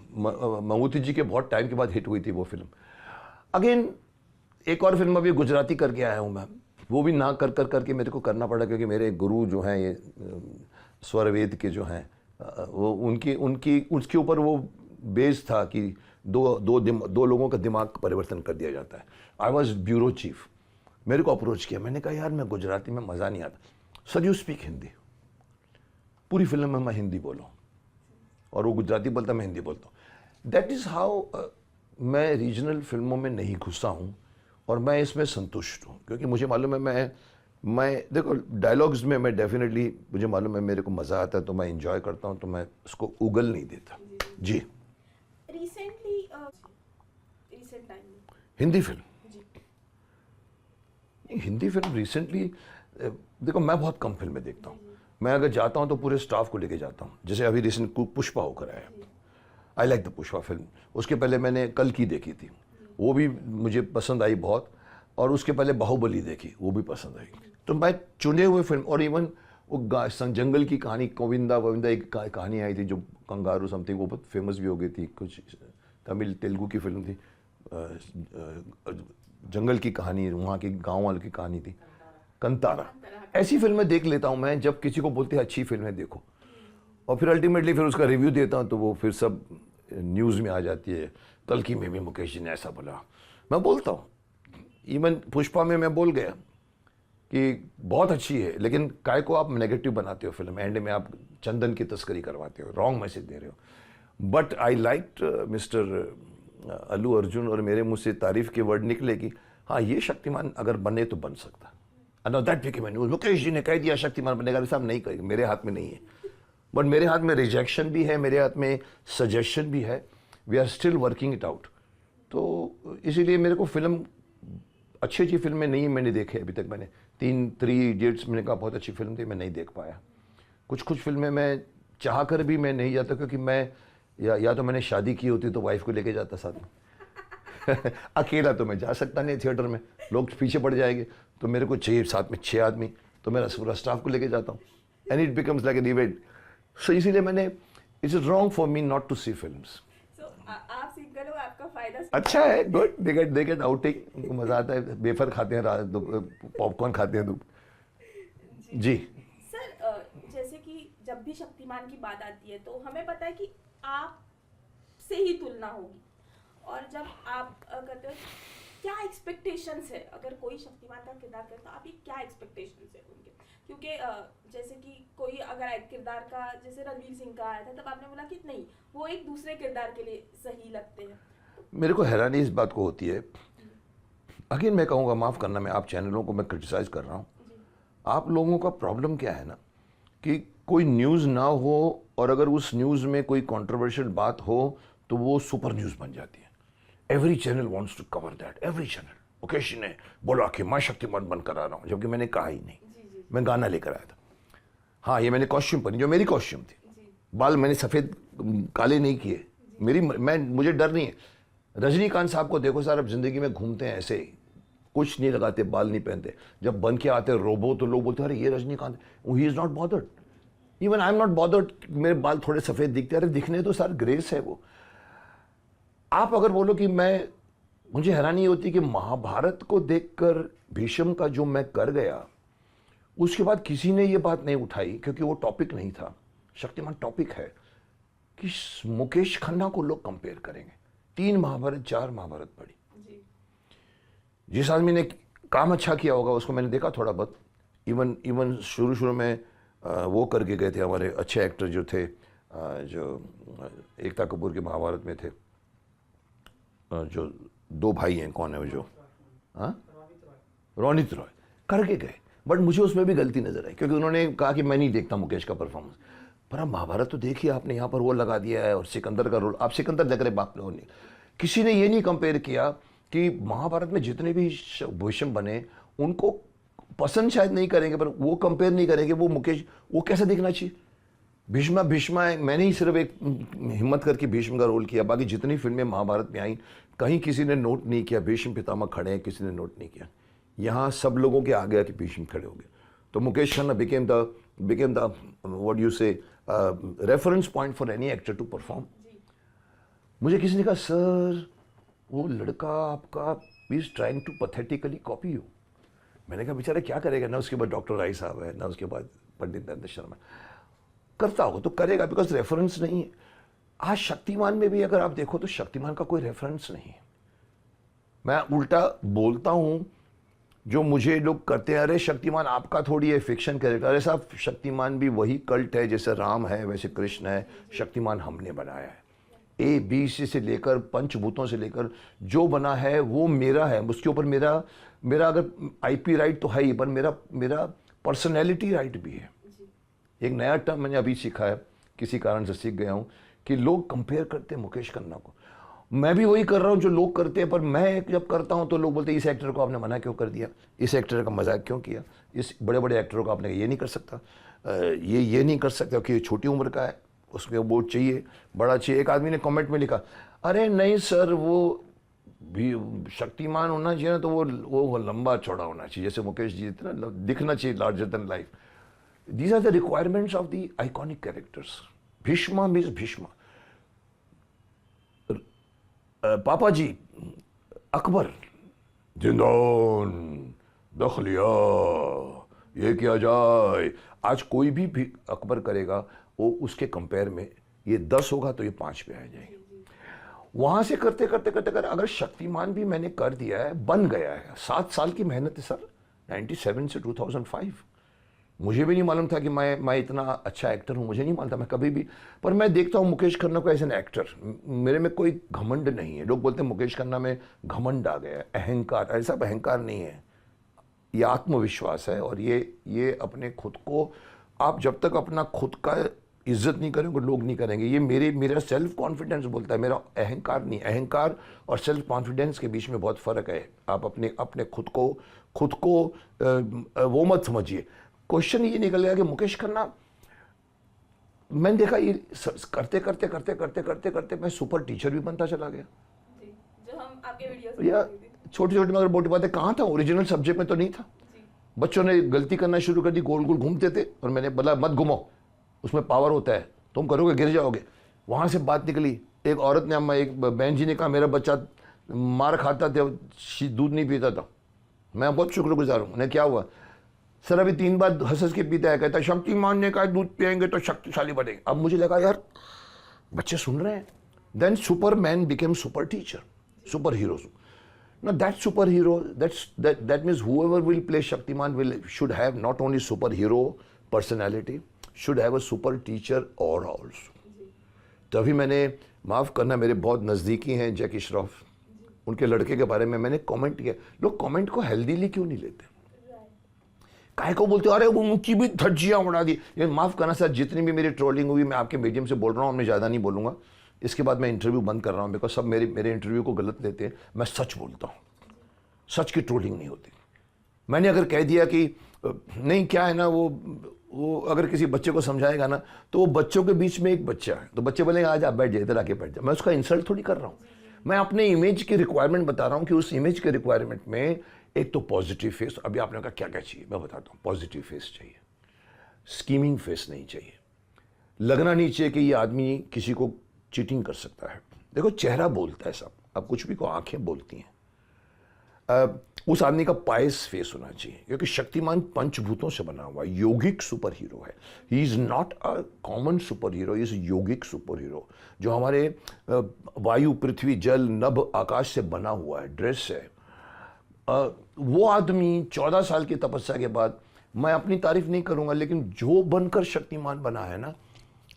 ममूटी जी के बहुत टाइम के बाद हिट हुई थी वो फिल्म। अगेन एक और फिल्म अभी गुजराती करके आया हूँ मैं, वो भी ना कर करके मेरे को करना पड़ा, क्योंकि मेरे गुरु जो हैं ये स्वरवेद के जो हैं, वो उसके ऊपर वो बेस था कि दो लोगों का दिमाग परिवर्तन कर दिया जाता है। आई वॉज ब्यूरो चीफ, मेरे को अप्रोच किया, मैंने कहा यार मैं गुजराती में मज़ा नहीं आता, सर यू स्पीक हिंदी, पूरी फिल्म में मैं हिंदी बोलूँ और वो गुजराती बोलता मैं हिंदी बोलता हूँ। दैट इज़ हाउ मैं रीजनल फिल्मों में नहीं घुसा हूँ और मैं इसमें संतुष्ट हूँ, क्योंकि मुझे मालूम है मैं देखो डायलॉग्स में मैं डेफिनेटली, मुझे मालूम है मेरे को मज़ा आता है तो मैं इंजॉय करता हूँ, तो मैं उसको उगल नहीं देता। जी। रिसेंटली रिसेंट टाइम में हिंदी फिल्म, जी हिंदी फिल्म रिसेंटली देखो मैं बहुत कम फिल्में देखता हूँ। मैं अगर जाता हूँ तो पूरे स्टाफ को लेके जाता हूँ, जैसे अभी रिसेंट पुष्पा होकर आया, I like the Pushpa film. उसके पहले मैंने कल की देखी थी, वो भी मुझे पसंद आई बहुत, और उसके पहले बाहुबली देखी, वो भी पसंद आई। तो मैं चुने हुए फिल्म, और इवन वो जंगल की कहानी गोविंदा गोविंदा एक कहानी आई थी जो कंगारू समथिंग, वो बहुत फेमस भी हो गई थी, कुछ तमिल तेलुगु की फिल्म थी, जंगल की कहानी, वहाँ के गाँव वालों की कहानी थी, कंतारा। ऐसी फिल्में देख लेता हूँ मैं जब किसी को बोलते हैं अच्छी फिल्में देखो, और फिर अल्टीमेटली फिर उसका रिव्यू देता हूँ तो वो फिर सब न्यूज़ में आ जाती है, कल की में भी मुकेश जी ने ऐसा बोला। मैं बोलता हूँ, इवन पुष्पा में मैं बोल गया कि बहुत अच्छी है, लेकिन काय को आप नेगेटिव बनाते हो फिल्म, एंड में आप चंदन की तस्करी करवाते हो, रॉन्ग मैसेज दे रहे हो। But I like mister Allu Arjun, और मेरे मुंह से तारीफ के वर्ड निकले कि हाँ ये शक्तिमान अगर बने तो बन सकता। That became news, Mukesh ji ने कह दिया शक्तिमान बनेगा, साहब नहीं करेंगे, मेरे हाथ में नहीं है। बट मेरे हाथ में रिजेक्शन भी है, मेरे हाथ में सजेशन भी है, we are still working it out. तो इसीलिए मेरे को फिल्म, अच्छी फिल्में नहीं मैंने देखे अभी तक। मैंने 3 इडियट्स मैंने कहा बहुत अच्छी फिल्म थी, मैं नहीं देख पाया। कुछ फिल्में मैं चाह कर भी मैं नहीं जाता, क्योंकि मैं या तो मैंने शादी की होती तो वाइफ को लेके जाता साथ में अकेला तो मैं जा सकता नहीं थिएटर में, लोग पीछे पड़ जाएंगे, तो मेरे को चाहिए साथ में 6 आदमी, तो मेरा पूरा स्टाफ को लेके जाता हूँ, and it becomes like an event. So इसीलिए मैंने, it's wrong for me not to see films. आप सिंगल हो, आपका फायदा अच्छा है, गुड, दे गेट आउटिंग, उनको मजा आता है, वेफर खाते हैं रात, पॉपकॉर्न खाते हैं जी। सर जैसे कि जब भी शक्तिमान की बात आती है तो हमें पता है कि आप से ही तुलना होगी, और जब आप कहते हो क्या एक्सपेक्टेशंस है, अगर कोई शक्तिमान का किरदार करे तो आपकी क्या एक्सपेक्टेशंस है उनके? क्योंकि जैसे कि कोई अगर किरदार का, जैसे रणवीर सिंह का आया था, तब आपने बोला कि नहीं वो एक दूसरे किरदार के लिए सही लगते हैं। मेरे को हैरानी इस बात को होती है, अगेन मैं कहूँगा, माफ़ करना, मैं आप चैनलों को मैं क्रिटिसाइज़ कर रहा हूँ, आप लोगों का प्रॉब्लम क्या है ना, कि कोई न्यूज़ ना हो, और अगर उस न्यूज़ में कोई कंट्रोवर्शियल बात हो तो वो सुपर न्यूज़ बन जाती है। Every channel wants to cover that, every channel. Mukesh ji ने बोला कि मैं शक्तिमान बन कर आ रहा हूँ, जबकि मैंने कहा ही नहीं, मैं गाना लेकर आया था। हाँ, ये मैंने कॉस्ट्यूम पहनी जो मेरी कॉस्ट्यूम थी, बाल मैंने सफ़ेद काले नहीं किए, मुझे डर नहीं है। रजनीकांत साहब को देखो सर, अब ज़िंदगी में घूमते हैं ऐसे, कुछ नहीं लगाते, बाल नहीं पहनते, जब बन के आते रोबो तो लोग बोलते हैं अरे ये Rajinikanth, he is not bothered, even I am not bothered, मेरे बाल थोड़े सफ़ेद दिखते हैं, अरे दिखने तो सर ग्रेस है वो। आप अगर बोलो कि मुझे हैरानी होती कि महाभारत को देखकर भीष्म का जो मैं कर गया, उसके बाद किसी ने ये बात नहीं उठाई, क्योंकि वो टॉपिक नहीं था। शक्तिमान टॉपिक है कि मुकेश खन्ना को लोग कंपेयर करेंगे, 3 महाभारत 4 महाभारत पढ़ी, जिस आदमी ने काम अच्छा किया होगा उसको मैंने देखा थोड़ा बहुत, इवन शुरू में वो करके गए थे हमारे अच्छे एक्टर जो थे, जो एकता कपूर के महाभारत में थे, जो 2 भाई हैं, कौन है वो, जो रोनित रॉय करके गए, बट मुझे उसमें भी गलती नजर आई, क्योंकि उन्होंने कहा कि मैं नहीं देखता मुकेश का परफॉर्मेंस। पर आप महाभारत तो देखिए, आपने यहाँ पर वो लगा दिया है, और सिकंदर का रोल, आप सिकंदर देख रहे, बाप ने नहीं, किसी ने ये नहीं कंपेयर किया कि महाभारत में जितने भी भीष्म बने उनको पसंद शायद नहीं करेंगे, पर वो कंपेयर नहीं करेंगे वो मुकेश, वो कैसा दिखना चाहिए। भीष्मा मैंने ही सिर्फ एक हिम्मत करके भीष्म का रोल किया, बाकी जितनी फिल्में महाभारत में आई कहीं किसी ने नोट नहीं किया भीष्म पितामह खड़े हैं, किसी ने नोट नहीं किया। यहाँ सब लोगों के आ गया कि भीष्म खड़े हो गए, तो Mukesh Khanna became the what you say reference point for any actor to perform. मुझे किसी ने कहा सर वो लड़का आपका is trying to pathetically copy you. मैंने कहा बेचारा क्या करेगा, ना उसके बाद डॉक्टर राय साहब है, ना उसके बाद पंडित नरेंद्र शर्मा, करता होगा तो करेगा, बिकॉज रेफरेंस नहीं है। आज शक्तिमान में भी अगर आप देखो तो शक्तिमान का कोई रेफरेंस नहीं है। मैं उल्टा बोलता हूं जो मुझे लोग करते हैं, अरे शक्तिमान आपका थोड़ी है फिक्शन कैरेक्टर, अरे साहब शक्तिमान भी वही कल्ट है, जैसे राम है वैसे कृष्ण है, शक्तिमान हमने बनाया है। ए बी सी से लेकर पंचभूतों से लेकर जो बना है वो मेरा है, उसके ऊपर मेरा मेरा अगर आईपी राइट तो है ही, पर मेरा मेरा पर्सनैलिटी राइट भी है। एक नया टर्म मैंने अभी सीखा है, किसी कारण से सीख गया हूँ, कि लोग कंपेयर करते हैं मुकेश खन्ना को, मैं भी वही कर रहा हूँ जो लोग करते हैं, पर मैं जब करता हूँ तो लोग बोलते हैं इस एक्टर को आपने मना क्यों कर दिया, इस एक्टर का मजाक क्यों किया, इस बड़े बड़े एक्टरों को आपने ये नहीं कर सकता, ये नहीं कर सकता क्योंकि छोटी उम्र का है, उसमें वो चाहिए बड़ा चाहिए। एक आदमी ने कमेंट में लिखा, अरे नहीं सर वो भी शक्तिमान होना चाहिए ना, तो वो लंबा चौड़ा होना चाहिए, जैसे मुकेश जी इतना दिखना चाहिए larger than life. These are the requirements of the iconic characters. Bhishma means Bhishma, papa ji Akbar, जिंदान दखलिया, ये किया जाए, आज कोई भी अकबर करेगा वो उसके कंपेयर में ये 10 होगा तो ये 5 पे आ जाएंगे। वहां से करते करते करते करते अगर शक्तिमान भी मैंने कर दिया है, बन गया है, 7 साल की मेहनत है सर, 97 से 2005। मुझे भी नहीं मालूम था कि मैं इतना अच्छा एक्टर हूँ, मुझे नहीं मालूम था मैं कभी भी, पर मैं देखता हूँ मुकेश खन्ना को एज एन एक्टर, मेरे में कोई घमंड नहीं है। लोग बोलते हैं मुकेश खन्ना में घमंड आ गया है, अहंकार, ऐसा अहंकार नहीं है, ये आत्मविश्वास है। और ये अपने खुद को, आप जब तक अपना खुद का इज्जत नहीं करेंगे लोग नहीं करेंगे। ये मेरा सेल्फ कॉन्फिडेंस बोलता है, मेरा अहंकार नहीं। अहंकार और सेल्फ कॉन्फिडेंस के बीच में बहुत फ़र्क है। आप अपने खुद को वो मत समझिए। क्वेश्चन ये निकल गया कि मुकेश खन्ना, मैंने देखा ये करते करते करते करते करते करते मैं सुपर टीचर भी बनता चला गया। जो हम आपके वीडियोस में या छोटी छोटी मगर मोटी बातें, कहाँ था, ओरिजिनल सब्जेक्ट में तो नहीं था। बच्चों ने गलती करना शुरू कर दी, गोल गोल घूमते थे और मैंने बोला मत घूमो, उसमें पावर होता है, तुम करोगे गिर जाओगे। वहाँ से बात निकली। एक औरत ने, एक बहन जी ने कहा मेरा बच्चा मार खाता था, दूध नहीं पीता था। मैं बहुत शुक्रगुजार हूँ। उन्हें क्या हुआ, सर अभी 3 बार हंस के पीता है, कहता है शक्तिमान ने कहा दूध पिएंगे तो शक्तिशाली बनेंगे। अब मुझे लगा यार बच्चे सुन रहे हैं। Then Superman became super teacher, super hero. Now that superhero, that means whoever will play Shaktiman should have not only superhero personality, should have a super teacher aura also. तभी मैंने, माफ़ करना मेरे बहुत नज़दीकी हैं जैकी श्रॉफ, उनके लड़के के बारे में मैंने कमेंट किया। लोग कमेंट को हेल्दीली क्यों नहीं लेते, काहे को बोलते अरे वो उनकी भी धज्जियाँ उड़ा दी। ये माफ़ करना सर, जितनी भी मेरी ट्रोलिंग हुई मैं आपके मीडियम से बोल रहा हूँ, मैं ज़्यादा नहीं बोलूँगा। इसके बाद मैं इंटरव्यू बंद कर रहा हूँ, बिकॉज सब मेरे इंटरव्यू को गलत लेते हैं। मैं सच बोलता हूँ, सच की ट्रोलिंग नहीं होती। मैंने अगर कह दिया कि नहीं, क्या है ना, वो अगर किसी बच्चे को समझाएगा ना, तो वो बच्चों के बीच में एक बच्चा है, तो बच्चे बोलेंगे आज आप बैठ जाए, इधर आके बैठ जाए। मैं उसका इंसल्ट थोड़ी कर रहा हूँ, मैं अपने इमेज की रिक्वायरमेंट बता रहा हूँ कि उस इमेज के रिक्वायरमेंट में एक तो पॉजिटिव फेस। अभी आपने कहा क्या क्या चाहिए, मैं बताता हूँ। पॉजिटिव फेस चाहिए, स्कीमिंग फेस नहीं चाहिए, लगना नहीं चाहिए कि ये आदमी किसी को चीटिंग कर सकता है। देखो चेहरा बोलता है सब, अब कुछ भी को आंखें बोलती हैं। उस आदमी का पायस फेस होना चाहिए, क्योंकि शक्तिमान पंचभूतों से बना हुआ योगिक सुपर हीरो है। He is not a common super hero, is yogic super hero, जो हमारे वायु पृथ्वी जल नभ आकाश से बना हुआ है, ड्रेस है। वो आदमी 14 साल की तपस्या के बाद, मैं अपनी तारीफ नहीं करूंगा, लेकिन जो बनकर शक्तिमान बना है ना,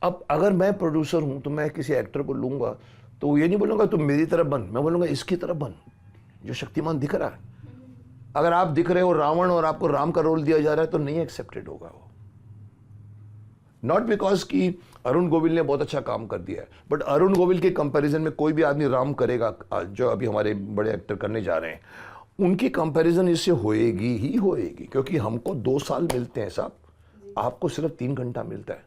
अब अगर मैं प्रोड्यूसर हूं तो मैं किसी एक्टर को लूंगा तो ये नहीं बोलूंगा तुम मेरी तरह बन, मैं बोलूंगा इसकी तरह बन जो शक्तिमान दिख रहा है। अगर आप दिख रहे हो रावण और आपको राम का रोल दिया जा रहा है तो नहीं एक्सेप्टेड होगा वो। नॉट बिकॉज कि अरुण गोविल ने बहुत अच्छा काम कर दिया है, बट अरुण गोविल के कंपैरिजन में कोई भी आदमी राम करेगा, जो अभी हमारे बड़े एक्टर करने जा रहे हैं, उनकी कंपैरिजन इससे होएगी ही होएगी। क्योंकि हमको 2 साल मिलते हैं साहब, आपको सिर्फ 3 घंटा मिलता है।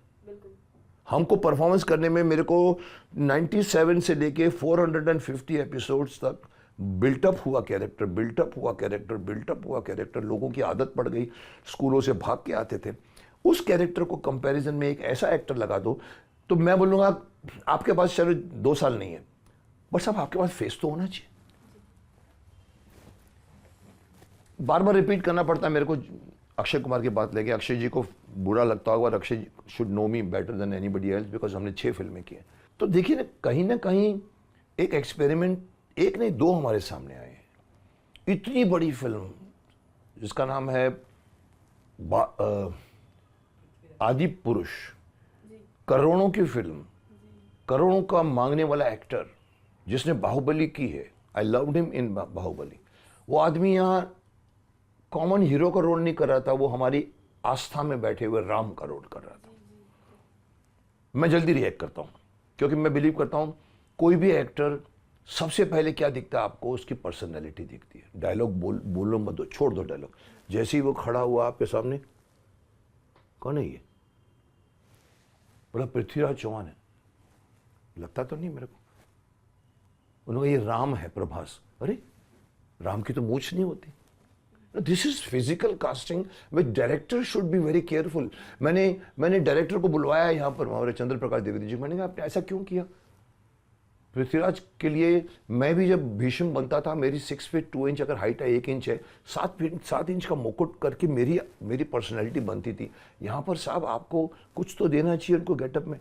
हमको परफॉर्मेंस करने में मेरे को 97 से लेके 450 एपिसोड्स तक बिल्टअप हुआ कैरेक्टर, बिल्टअप हुआ कैरेक्टर, बिल्टअप हुआ कैरेक्टर। लोगों की आदत पड़ गई, स्कूलों से भाग के आते थे। उस कैरेक्टर को कंपैरिजन में एक ऐसा एक्टर लगा दो तो मैं बोलूँगा आपके पास चलो 2 साल नहीं है, बट साहब आपके पास फेस तो होना चाहिए। बार बार रिपीट करना पड़ता है मेरे को अक्षय कुमार की बात लेके। अक्षय जी को बुरा लगता होगा, Akshay should know me better than anybody else, because हमने 6 फिल्में की हैं। तो देखिए ना कहीं एक एक्सपेरिमेंट, एक नहीं 2 हमारे सामने आए हैं। इतनी बड़ी फिल्म जिसका नाम है आदि पुरुष, करोड़ों की फिल्म, करोड़ों का मांगने वाला एक्टर जिसने बाहुबली की है, I loved him in Baahubali. वो आदमी यहाँ कॉमन हीरो का रोल नहीं कर रहा था, वो हमारी आस्था में बैठे हुए राम का रोल कर रहा था। मैं जल्दी रिएक्ट करता हूँ क्योंकि मैं बिलीव करता हूँ कोई भी एक्टर सबसे पहले क्या दिखता है आपको, उसकी पर्सनैलिटी दिखती है। डायलॉग बोलो मत दो, छोड़ दो डायलॉग। जैसे ही वो खड़ा हुआ आपके सामने, कौन है ये? बोला पृथ्वीराज चौहान है। लगता तो नहीं मेरे को। उन्होंने ये राम है प्रभास। अरे राम की तो मूछ नहीं होती। This is physical casting with director should be very careful. मैंने डायरेक्टर को बुलवाया यहाँ पर, हमारे चंद्र प्रकाश द्विवेदी जी। मैंने कहा आपने ऐसा क्यों किया? पृथ्वीराज के लिए मैं भी जब भीष्म बनता था, मेरी 6 फीट 2 इंच अगर हाइट है, 1 इंच है, 7 इंच का मुकुट करके मेरी पर्सनैलिटी बनती थी। यहाँ पर साहब आपको कुछ तो देना चाहिए उनको गेटअप में।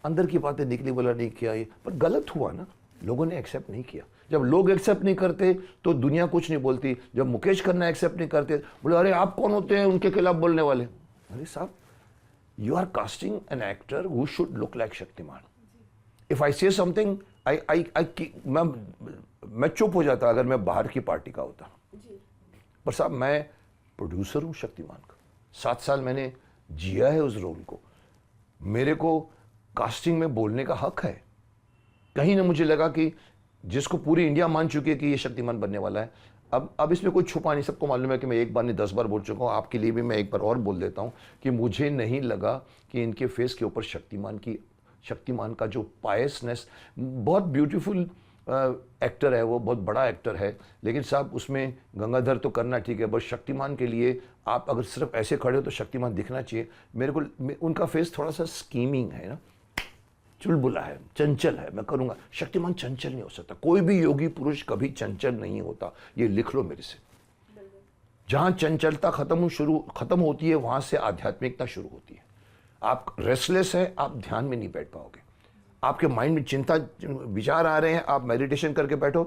अंदर की बातें निकली, बोला नहीं किया ये, पर गलत हुआ ना, लोगों ने एक्सेप्ट नहीं किया। जब लोग एक्सेप्ट नहीं करते तो दुनिया कुछ नहीं बोलती। जब मुकेश खन्ना एक्सेप्ट नहीं करते, बोले अरे आप कौन होते हैं उनके खिलाफ बोलने वाले? अरे साहब, you are casting an actor who should look like Shaktimaan. If I say something, मैं चुप हो जाता अगर मैं बाहर की पार्टी का होता। पर साहब मैं प्रोड्यूसर हूं शक्तिमान का, 7 साल मैंने जिया है उस रोल को। मेरे को कास्टिंग में बोलने का हक है। कहीं ना मुझे लगा कि जिसको पूरी इंडिया मान चुकी है कि ये शक्तिमान बनने वाला है, अब इसमें कोई छुपा नहीं, सबको मालूम है कि मैं एक बार नहीं 10 बार बोल चुका हूँ। आपके लिए भी मैं एक बार और बोल देता हूँ कि मुझे नहीं लगा कि इनके फेस के ऊपर शक्तिमान का जो पायसनेस, बहुत ब्यूटीफुल एक्टर है वो, बहुत बड़ा एक्टर है, लेकिन साहब उसमें गंगाधर तो करना ठीक है, बस शक्तिमान के लिए आप अगर सिर्फ ऐसे खड़े हो तो शक्तिमान दिखना चाहिए। मेरे को उनका फेस थोड़ा सा स्कीमिंग है ना, चुलबुला है, चंचल है। मैं करूंगा, शक्तिमान चंचल नहीं हो सकता। कोई भी योगी पुरुष कभी चंचल नहीं होता, ये लिख लो मेरे से। जहां चंचलता खत्म होती है, वहां से आध्यात्मिकता शुरू होती है। आप रेस्टलेस है, आप ध्यान में नहीं बैठ पाओगे। आपके माइंड में चिंता विचार आ रहे हैं, आप मेडिटेशन करके बैठो,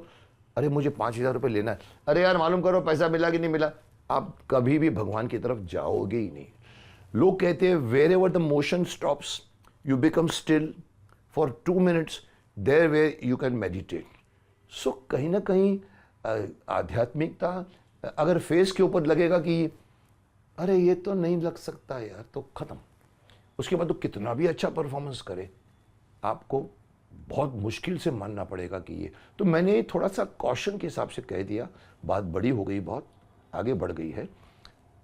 अरे मुझे 5,000 रुपये लेना है, अरे यार मालूम करो पैसा मिला कि नहीं मिला, आप कभी भी भगवान की तरफ जाओगे ही नहीं। लोग कहते हैं wherever the motion stops you become still for 2 minutes, there way you can meditate. So कहीं ना कहीं आध्यात्मिकता अगर फेस के ऊपर लगेगा कि अरे ये तो नहीं लग सकता यार, तो खत्म। उसके बाद तो कितना भी अच्छा परफॉर्मेंस करे, आपको बहुत मुश्किल से मानना पड़ेगा कि ये। तो मैंने थोड़ा सा कॉशन के हिसाब से कह दिया, बात बड़ी हो गई, बहुत आगे बढ़ गई है।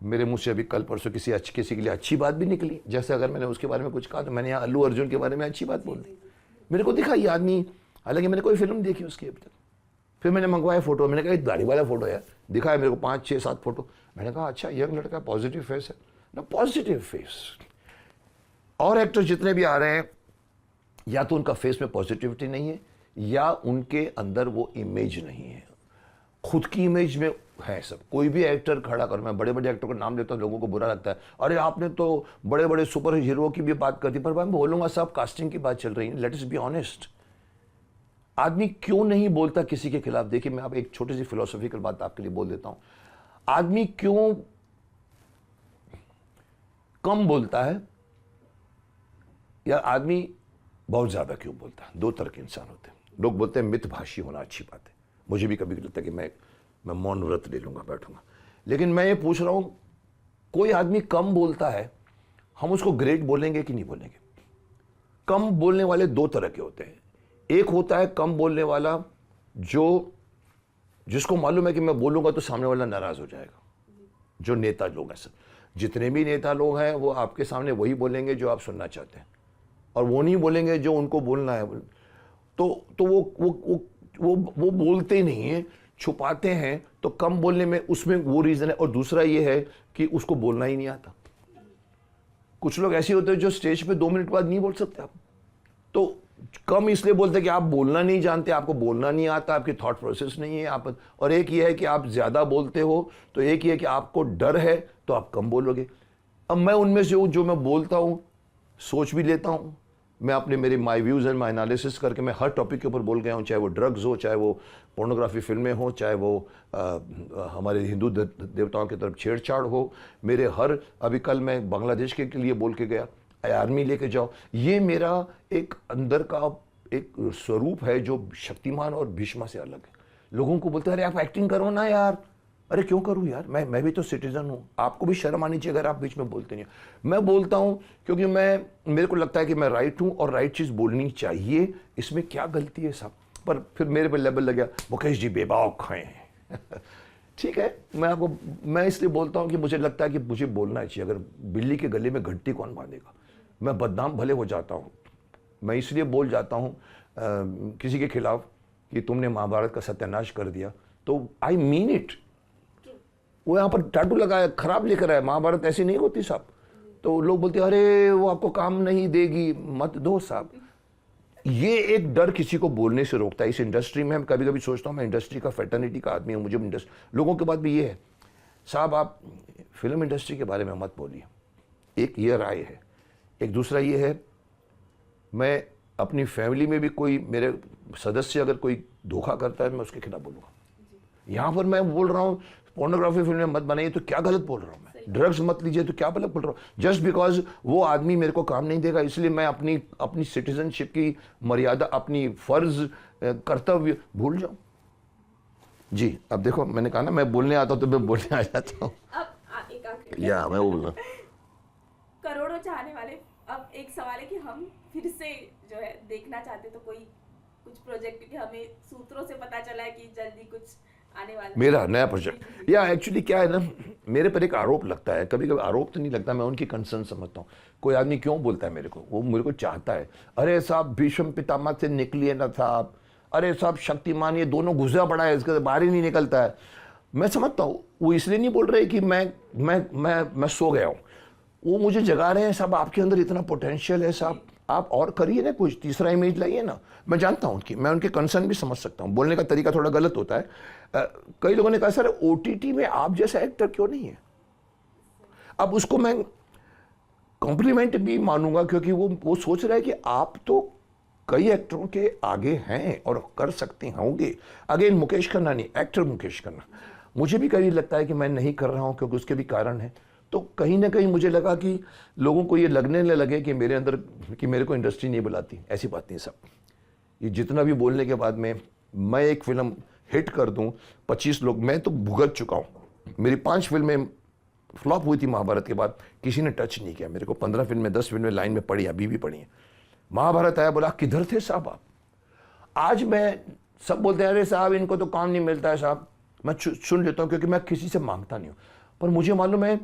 मेरे मुंह से अभी कल परसों किसी के लिए अच्छी बात भी निकली। जैसे अगर मैंने उसके बारे में कुछ कहा तो मैंने यहाँ अल्लू अर्जुन के बारे में अच्छी बात बोल दी। मेरे को दिखा ये आदमी, हालांकि मैंने कोई फिल्म देखी उसकी अभी तक। फिर मैंने मंगवाया फोटो, मैंने कहा दाढ़ी वाला फोटो यार, दिखाया मेरे को 5, 6, 7 फोटो। मैंने कहा अच्छा यंग लड़का, पॉजिटिव फेस है ना, पॉजिटिव फेस। और एक्टर जितने भी आ रहे हैं, या तो उनका फेस में पॉजिटिविटी नहीं है, या उनके अंदर वो इमेज नहीं है, खुद की इमेज में है सब। कोई भी एक्टर खड़ा कर, मैं बड़े बड़े एक्टर का नाम लेता हूँ, लोगों को बुरा लगता है, अरे आपने तो बड़े बड़े सुपर हीरो की भी बात कर दी। पर मैं बोलूंगा सब कास्टिंग की बात चल रही है, लेट अस बी ऑनेस्ट। आदमी क्यों नहीं बोलता किसी के खिलाफ? देखिए मैं आप एक छोटी सी फिलोसॉफिकल बात आपके लिए बोल देता हूं। आदमी क्यों कम बोलता है, या आदमी बहुत ज्यादा क्यों बोलता है? 2 तरह के इंसान होते हैं। लोग बोलते हैं मितभाषी होना अच्छी बात है, मुझे भी कभी लगता है कि मैं मौन व्रत ले लूंगा, बैठूंगा। लेकिन मैं ये पूछ रहा हूं, कोई आदमी कम बोलता है, हम उसको ग्रेट बोलेंगे कि नहीं बोलेंगे? कम बोलने वाले 2 तरह के होते हैं। एक होता है कम बोलने वाला जिसको मालूम है कि मैं बोलूंगा तो सामने वाला नाराज हो जाएगा। जो नेता लोग हैं, सब जितने भी नेता लोग हैं, वो आपके सामने वही बोलेंगे जो आप सुनना चाहते हैं, और वो नहीं बोलेंगे जो उनको बोलना है। तो वो बोलते नहीं है, छुपाते हैं। तो कम बोलने में उसमें वो रीजन है। और दूसरा ये है कि उसको बोलना ही नहीं आता। कुछ लोग ऐसे होते हैं जो स्टेज पे 2 मिनट बाद नहीं बोल सकते आप। तो कम इसलिए बोलते हैं कि आप बोलना नहीं जानते, आपको बोलना नहीं आता, आपकी थॉट प्रोसेस नहीं है आप। और एक ये है कि आप ज्यादा बोलते हो, तो एक ये है कि आपको डर है तो आप कम बोलोगे। अब मैं उनमें से हूं जो मैं बोलता हूं, सोच भी लेता हूं, मैं अपने मेरे माई व्यूज़ एंड माई एनालिसिस करके मैं हर टॉपिक के ऊपर बोल गया हूँ, चाहे वो ड्रग्स हो, चाहे वो पोर्नोग्राफी फिल्में हो, चाहे वो हमारे हिंदू देवताओं की तरफ छेड़छाड़ हो। मेरे हर अभी कल मैं बांग्लादेश के लिए बोल के गया, आर्मी लेके जाओ। ये मेरा एक अंदर का एक स्वरूप है जो शक्तिमान और भीष्मा से अलग है। लोगों को बोलते हैं अरे आप एक्टिंग करो ना यार। अरे क्यों करूँ यार, मैं भी तो सिटीजन हूँ, आपको भी शर्म आनी चाहिए अगर आप बीच में बोलते नहीं हो। मैं बोलता हूँ क्योंकि मेरे को लगता है कि मैं राइट हूँ और राइट चीज़ बोलनी चाहिए, इसमें क्या गलती है साहब। पर फिर मेरे पे लेवल लग गया, मुकेश जी बेबाक हैं। ठीक है, मैं इसलिए बोलता हूँ कि मुझे लगता है कि मुझे बोलना चाहिए। अगर बिल्ली के गले में घंटी कौन बांधेगा। मैं बदनाम भले हो जाता हूँ, मैं इसलिए बोल जाता हूँ किसी के खिलाफ कि तुमने महाभारत का सत्यानाश कर दिया, तो आई मीन इट। वो यहाँ पर टाटू लगाया, खराब लिख रहा है, महाभारत ऐसी नहीं होती साहब। तो लोग बोलते हैं अरे वो आपको काम नहीं देगी, मत दो साहब। ये एक डर किसी को बोलने से रोकता है। इस इंडस्ट्री में हम कभी कभी सोचता हूँ मैं इंडस्ट्री का फैटर्निटी का आदमी हूँ, मुझे लोगों के बाद भी ये है साहब आप फिल्म इंडस्ट्री के बारे में मत बोलिए। एक ये राय है। एक दूसरा ये है, मैं अपनी फैमिली में भी कोई मेरे सदस्य अगर कोई धोखा करता है मैं उसके खिलाफ बोलूँगा। यहाँ पर मैं बोल रहा हूँ पोर्नोग्राफी फिल्में मत बनाइए तो क्या गलत बोल रहा हूँ मैं, ड्रग्स मत लीजिए तो क्या गलत बोल रहा हूँ। जस्ट बिकॉज वो आदमी मेरे को काम नहीं देगा इसलिए मैं अपनी सिटीजनशिप की मर्यादा, अपनी फर्ज, कर्तव्य भूल जाऊँ। जी अब देखो मैंने कहा ना मैं बोलने आता हूँ तो मैं बोलने आ जाता हूँ। अब एक आखिरी या मैं वो बोल रहा हूँ, करोड़ों चाहने वाले, अब एक सवाल है कि हम फिर से जो है देखना चाहते तो कोई कुछ प्रोजेक्ट के हमें सूत्रों से पता चला है कि जल्दी कुछ आने वाला है मेरा नया प्रोजेक्ट। या एक्चुअली क्या है ना, मेरे पर एक आरोप लगता है, कभी कभी आरोप तो नहीं लगता, मैं उनकी कंसर्न समझता हूँ। कोई आदमी क्यों बोलता है मेरे को, वो मेरे को चाहता है, अरे साहब भीष्म पितामह से निकलिए ना साहब, अरे साहब शक्तिमान ये दोनों घुसा पड़ा है, इसके बाहर ही नहीं निकलता है। मैं समझता हूँ वो इसलिए नहीं बोल रहे कि मैं सो गया हूँ, वो मुझे जगा रहे हैं साहब, आपके अंदर इतना पोटेंशियल है साहब, आप और करिए ना, कुछ तीसरा इमेज लाइए ना। मैं जानता हूँ उनकी, मैं उनके कंसर्न भी समझ सकता हूँ, बोलने का तरीका थोड़ा गलत होता है। कई लोगों ने कहा सर ओटीटी में आप जैसा एक्टर क्यों नहीं है। अब उसको मैं कॉम्प्लीमेंट भी मानूंगा क्योंकि वो सोच रहा है कि आप तो कई एक्टरों के आगे हैं और कर सकते होंगे। अगेन मुकेश खन्ना नहीं, एक्टर मुकेश खन्ना। मुझे भी कभी लगता है कि मैं नहीं कर रहा हूँ क्योंकि उसके भी कारण है। तो कहीं ना कहीं मुझे लगा कि लोगों को ये लगने लगे कि मेरे अंदर, कि मेरे को इंडस्ट्री नहीं बुलाती। ऐसी बात नहीं सब, ये जितना भी बोलने के बाद में मैं एक फिल्म हिट कर दूं, 25 लोग, मैं तो भुगत चुका हूं। मेरी 5 फिल्में फ्लॉप हुई थी महाभारत के बाद, किसी ने टच नहीं किया मेरे को। 15 फिल्में 10 फिल्में लाइन में पड़ी, अभी भी पड़ी हैं। महाभारत आया, बोला किधर थे साहब आप। आज मैं, सब बोलते हैं अरे साहब इनको तो काम नहीं मिलता है साहब, मैं सुन लेता हूँ क्योंकि मैं किसी से मांगता नहीं हूँ। पर मुझे मालूम है,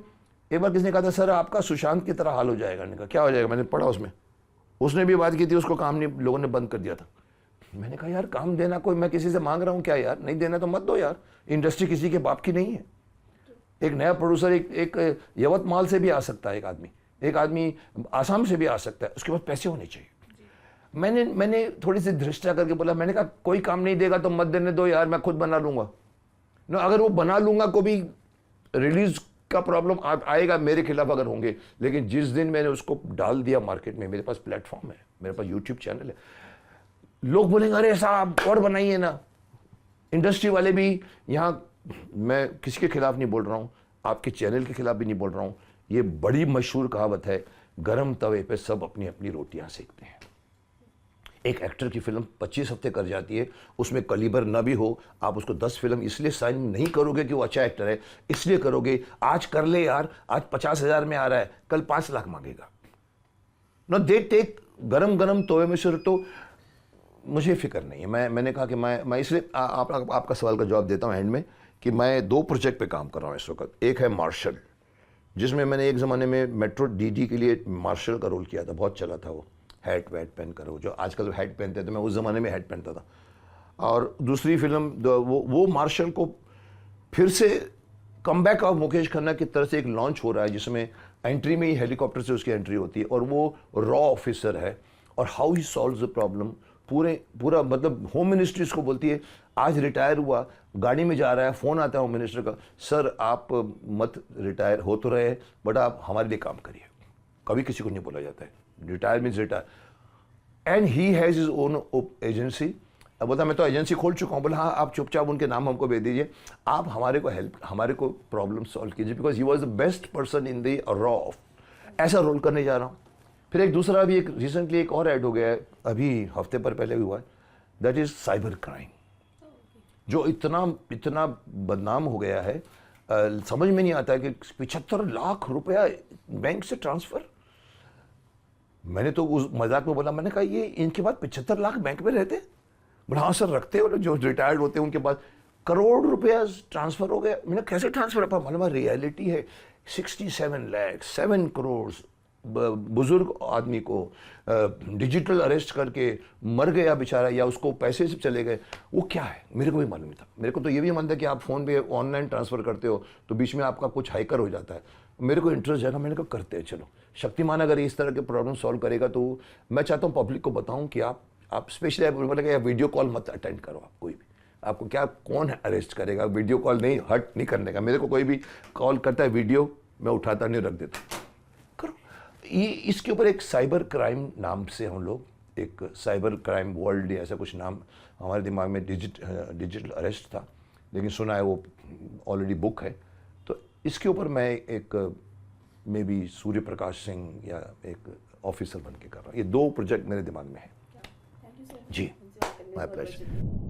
एक बार किसी ने कहा था सर आपका सुशांत की तरह हाल हो जाएगा। मैंने कहा क्या हो जाएगा, मैंने पढ़ा उसमें, उसने भी बात की थी, उसको काम नहीं, लोगों ने बंद कर दिया था। मैंने कहा यार काम देना कोई, मैं किसी से मांग रहा हूँ क्या यार, नहीं देना तो मत दो यार, इंडस्ट्री किसी के बाप की नहीं है। एक नया प्रोड्यूसर एक यवतमाल से भी आ सकता है, एक आदमी आसाम से भी आ सकता है, उसके पास पैसे होने चाहिए। मैंने थोड़ी सी धृष्टा करके बोला, मैंने कहा कोई काम नहीं देगा तो मत देने दो यार, मैं खुद बना लूंगा ना। अगर वो बना लूंगा को भी रिलीज का प्रॉब्लम आएगा मेरे खिलाफ अगर होंगे, लेकिन जिस दिन मैंने उसको डाल दिया मार्केट में, मेरे पास प्लेटफॉर्म है, मेरे पास यूट्यूब चैनल है, लोग बोलेंगे अरे साहब और बनाइए ना। इंडस्ट्री वाले भी यहाँ, मैं किसी के खिलाफ नहीं बोल रहा हूँ, आपके चैनल के खिलाफ भी नहीं बोल रहा हूँ। ये बड़ी मशहूर कहावत है, गरम तवे पे सब अपनी अपनी रोटियां सेकते हैं। एक एक्टर की फिल्म 25 हफ्ते कर जाती है, उसमें कलीबर ना भी हो, आप उसको 10 फिल्म इसलिए साइन नहीं करोगे कि वो अच्छा एक्टर है, इसलिए करोगे आज कर ले यार, आज 50,000 में आ रहा है, कल 5 लाख मांगेगा ना। दे टेक गरम तवे में से। तो मुझे फिक्र नहीं है। मैंने कहा कि मैं इसलिए आपका सवाल का जवाब देता हूँ एंड में, कि मैं 2 प्रोजेक्ट पे काम कर रहा हूँ इस वक्त। एक है मार्शल, जिसमें मैंने एक ज़माने में मेट्रो डीडी के लिए मार्शल का रोल किया था, बहुत चला था वो, हैट वैट पहन कर, जो आजकल तो हैट पहनते हैं, तो मैं उस ज़माने में हैट पहनता था। और दूसरी फिल्म वो मार्शल को फिर से कमबैक ऑफ मुकेश खन्ना की तरफ से एक लॉन्च हो रहा है, जिसमें एंट्री में ही हेलीकॉप्टर से उसकी एंट्री होती है और वो रॉ ऑफिसर है, और how he solves the problem. पूरा मतलब होम मिनिस्ट्री इसको बोलती है, आज रिटायर हुआ, गाड़ी में जा रहा है, फ़ोन आता है होम मिनिस्टर का, सर आप मत रिटायर हो तो रहे, बट आप हमारे लिए काम करिए। कभी किसी को नहीं बोला जाता है, retire means retire. And he has his own agency. अब बोलता मैं तो एजेंसी खोल चुका हूँ। बोला हाँ, आप चुपचाप उनके नाम हमको भेज दीजिए, आप हमारे को प्रॉब्लम सॉल्व कीजिए, because he was the best person in the raw of. ऐसा रोल करने जा रहा हूँ। फिर एक दूसरा भी, एक रिसेंटली एक और ऐड हो गया है, अभी हफ्ते पर पहले भी हुआ है, दैट इज साइबर क्राइम, जो इतना बदनाम हो गया है। समझ में नहीं आता है कि 75 लाख रुपया बैंक से ट्रांसफर। मैंने तो उस मजाक में बोला, मैंने कहा ये इनके पास 75 लाख बैंक में रहते? बोला हाँ सर, रखते हो, जो रिटायर्ड होते हैं उनके पास करोड़ रुपया ट्रांसफर हो गया। मैंने कैसे ट्रांसफर है? मालूम रियलिटी है 67 लाख 7 करोड़ बुजुर्ग आदमी को डिजिटल अरेस्ट करके मर गया बेचारा, या उसको पैसे से चले गए। वो क्या है मेरे को भी मालूम नहीं था। मेरे को तो ये भी मानता है कि आप फ़ोन पे ऑनलाइन ट्रांसफ़र करते हो तो बीच में आपका कुछ हैकर हो जाता है। मेरे को इंटरेस्ट जाएगा, मैंने कहा करते हैं, चलो। शक्तिमान अगर इस तरह के प्रॉब्लम सॉल्व करेगा तो मैं चाहता हूँ पब्लिक को बताऊँ कि आप स्पेशली वीडियो कॉल मत अटेंड करो। आप कोई भी, आपको क्या कौन अरेस्ट करेगा? वीडियो कॉल नहीं, हट नहीं करने का। मेरे को कोई भी कॉल करता है वीडियो, मैं उठाता नहीं, रख देता। करो ये, इसके ऊपर एक साइबर क्राइम नाम से हम लोग, एक साइबर क्राइम वर्ल्ड या ऐसा कुछ नाम हमारे दिमाग में, डिजिटल अरेस्ट था, लेकिन सुना है वो ऑलरेडी बुक है। तो इसके ऊपर मैं एक मे बी सूर्य प्रकाश सिंह या एक ऑफिसर बन के कर रहा हूँ। ये 2 प्रोजेक्ट मेरे दिमाग में है। Thank you sir. जी, माय प्लेजर।